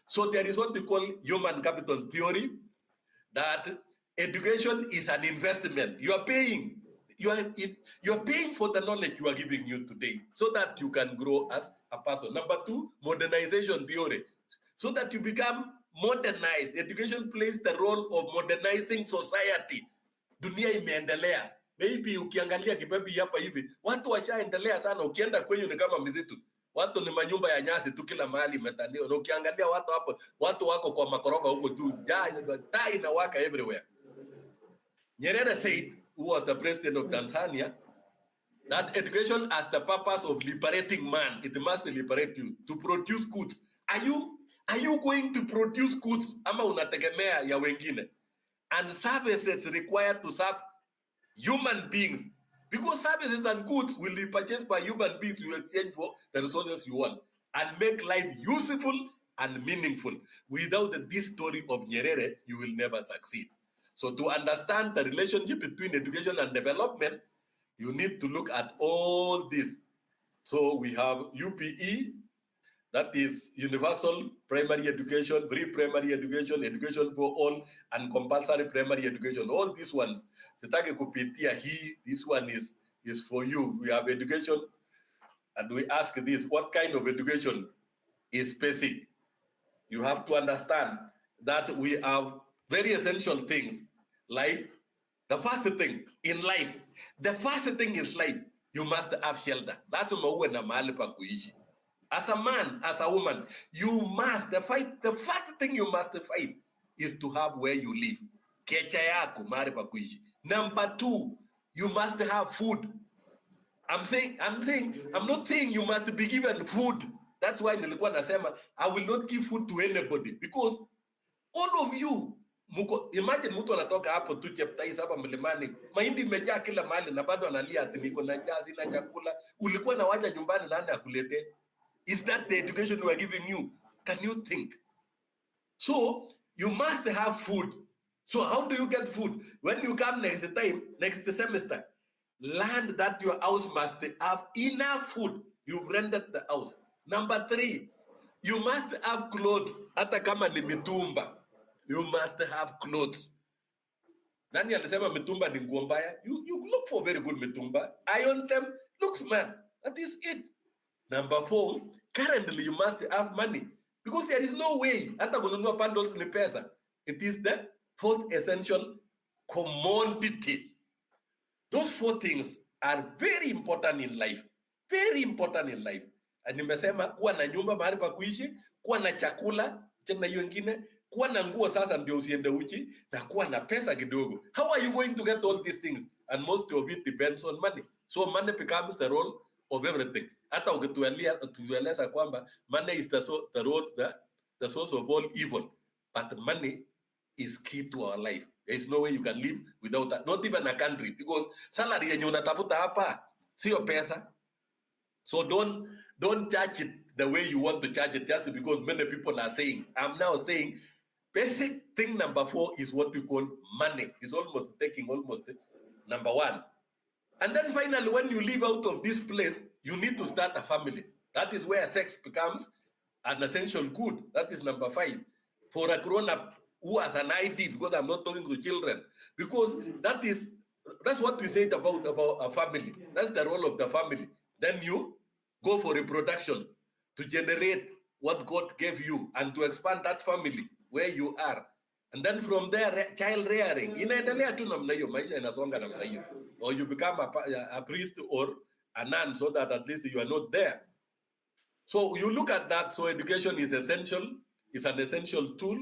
So there is what we call human capital theory, that education is an investment. You are paying. You are paying for the knowledge you are giving you today, so that you can grow as a person. Number 2, modernization theory, so that you become modernized. Education plays the role of modernizing society. Dunia imeendelea. Maybe ukiangalia Kibabii hapa hivi, watu washaendelea sana. Ukienda kwenye ni kama misitu. Watu ni manyumba ya nyasi tu kila mahali metandio. Na ukiangalia watu hapo, watu wako kwa makorofa huko tu. Taa inawaka everywhere. Nyerere said, who was the president of Tanzania, that education has the purpose of liberating man. It must liberate you to produce goods. Are you going to produce goods ama unategemea ya wengine? And services required to serve human beings, because services and goods will be purchased by human beings you exchange for the resources you want, and make life useful and meaningful. Without this story of Nyerere, you will never succeed. So to understand the relationship between education and development, you need to look at all this. So we have UPE, that is universal primary education, pre-primary education, education for all, and compulsory primary education. All these ones, sitaki kupitia hii, this one is for you. We have education, and we ask this, what kind of education is basic? You have to understand that we have very essential things, like the first thing in life. The first thing is life. You must have shelter. That's uwe na mahali pa kuishi. As a man, as a woman, you must fight. The first thing you must fight is to have where you live. Kecha yako mahali pa kuishi. Number 2, you must have food. I'm not saying you must be given food. That's why nilikuwa nasema I will not give food to anybody, because all of you, Imagine mtu anatoka hapo tu Cheptais hapa mlimani, mahindi imejaa kila mahali na bado analia ati niko na njaa, sina chakula. Ulikuwa na wacha nyumbani, nani akulete? Is that the education we are giving you? Can you think? So you must have food. So how do you get food? When you come next time, next semester, learn that your house must have enough food. You've rented the house. Number 3, you must have clothes. Hata kama ni mitumba, you must have clothes. Nani alisema mitumba ni nguo mbaya? You look for very good mitumba. Iron them, look smart. That is it. Number 4, currently you must have money. Because there is no way, hata kununua bundles ni pesa. It is the 4th essential commodity. Those 4 things are very important in life. Very important in life. And nimesema kuwa na nyumba mahali pa kuishi, kuwa na chakula, tena hiyo nyingine, kuwa na nguo sasa ndio usiende uchi, na kuwa na pesa kidogo. How are you going to get all these things? And most of it depends on money. So money becomes the role of everything. Hata ukitueleza kwamba money is the source of all evil. But money is key to our life. There is no way you can live without that. Not even a country. Because salary yenye unatafuta hapa, sio pesa. So don't charge it the way you want to charge it just because many people are saying. I'm now saying basic thing number 4 is what we call money. It's almost taking number 1. And then finally, when you live out of this place, you need to start a family. That is where sex becomes an essential good. That is number 5. For a grown-up who has an ID, because I'm not talking to children, because that's what we said about a family. That's the role of the family. Then you go for reproduction to generate what God gave you and to expand that family where you are. And then from there, child rearing. Inaendelea tu namna hiyo, maisha inasonga namna hiyo. Or you become a priest or a nun so that at least you are not there. So you look at that. So education is essential. It's an essential tool.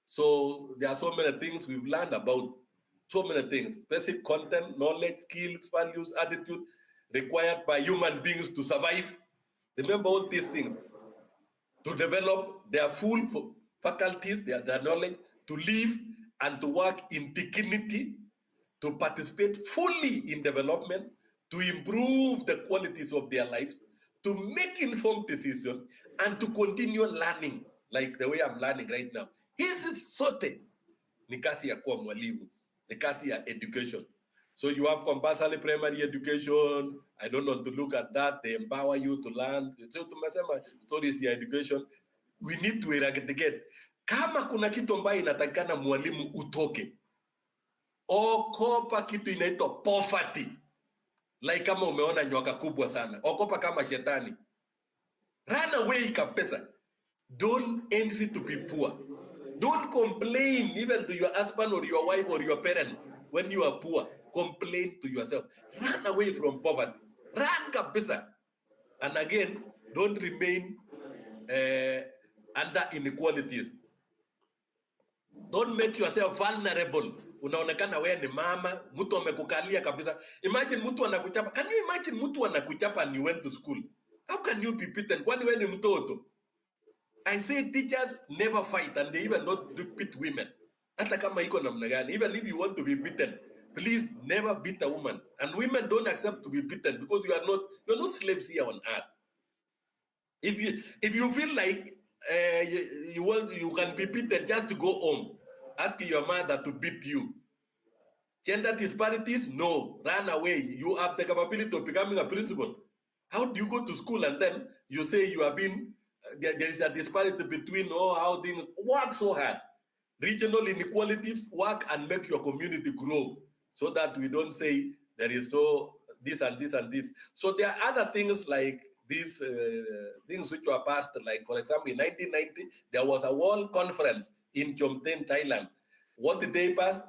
So there are so many things we've learned about, so many things. Basic content, knowledge, skills, values, attitude required by human beings to survive. Remember all these things. To develop their full faculties, their knowledge, to live and to work in dignity, to participate fully in development, to improve the qualities of their lives, to make informed decisions, and to continue learning, like the way I'm learning right now. Hizi sote ni kazi ya kuwa mwalimu, ni kazi ya education. So you have compulsory primary education. I don't want to look at that. They empower you to learn. So tumesema stories ya education. We need to eradicate. Kama kuna kitu ambayo inatakikana mwalimu utoke, okopa kitu inaitwa poverty. Like kama umeona nyoka kubwa sana, okopa kama shetani. Run away kabisa. Don't envy to be poor. Don't complain even to your husband or your wife or your parent when you are poor. Complain to yourself. Run away from poverty. Run kabisa. And again, don't remain under inequalities. Don't make yourself vulnerable. Unaonekana wewe ni mama, mtu amekukalia kabisa. Imagine mtu anakuchapa. Can you imagine mtu anakuchapa and you went to school? How can you be beaten? Kwani wewe ni mtoto? I say teachers never fight and they even not beat women. Hata kama iko namna gani. Even if you want to be beaten, please never beat a woman. And women don't accept to be beaten because you're not slaves here on earth. If you feel like you can be beaten, just to go home. Ask your mother to beat you. Gender disparities? No. Run away. You have the capability of becoming a principal. How do you go to school and then you say you have been, there is a disparity between how things work so hard. Regional inequalities, work and make your community grow so that we don't say there is so this and this and this. So there are other things like these things which were passed, like for example, in 1990, there was a world conference in Chomten, Thailand. What did they pass?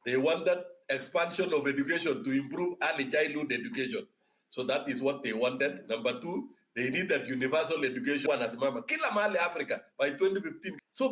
They wanted expansion of education to improve early childhood education. So that is what they wanted. Number 2, they needed universal education. Kila mahali Africa by 2015. So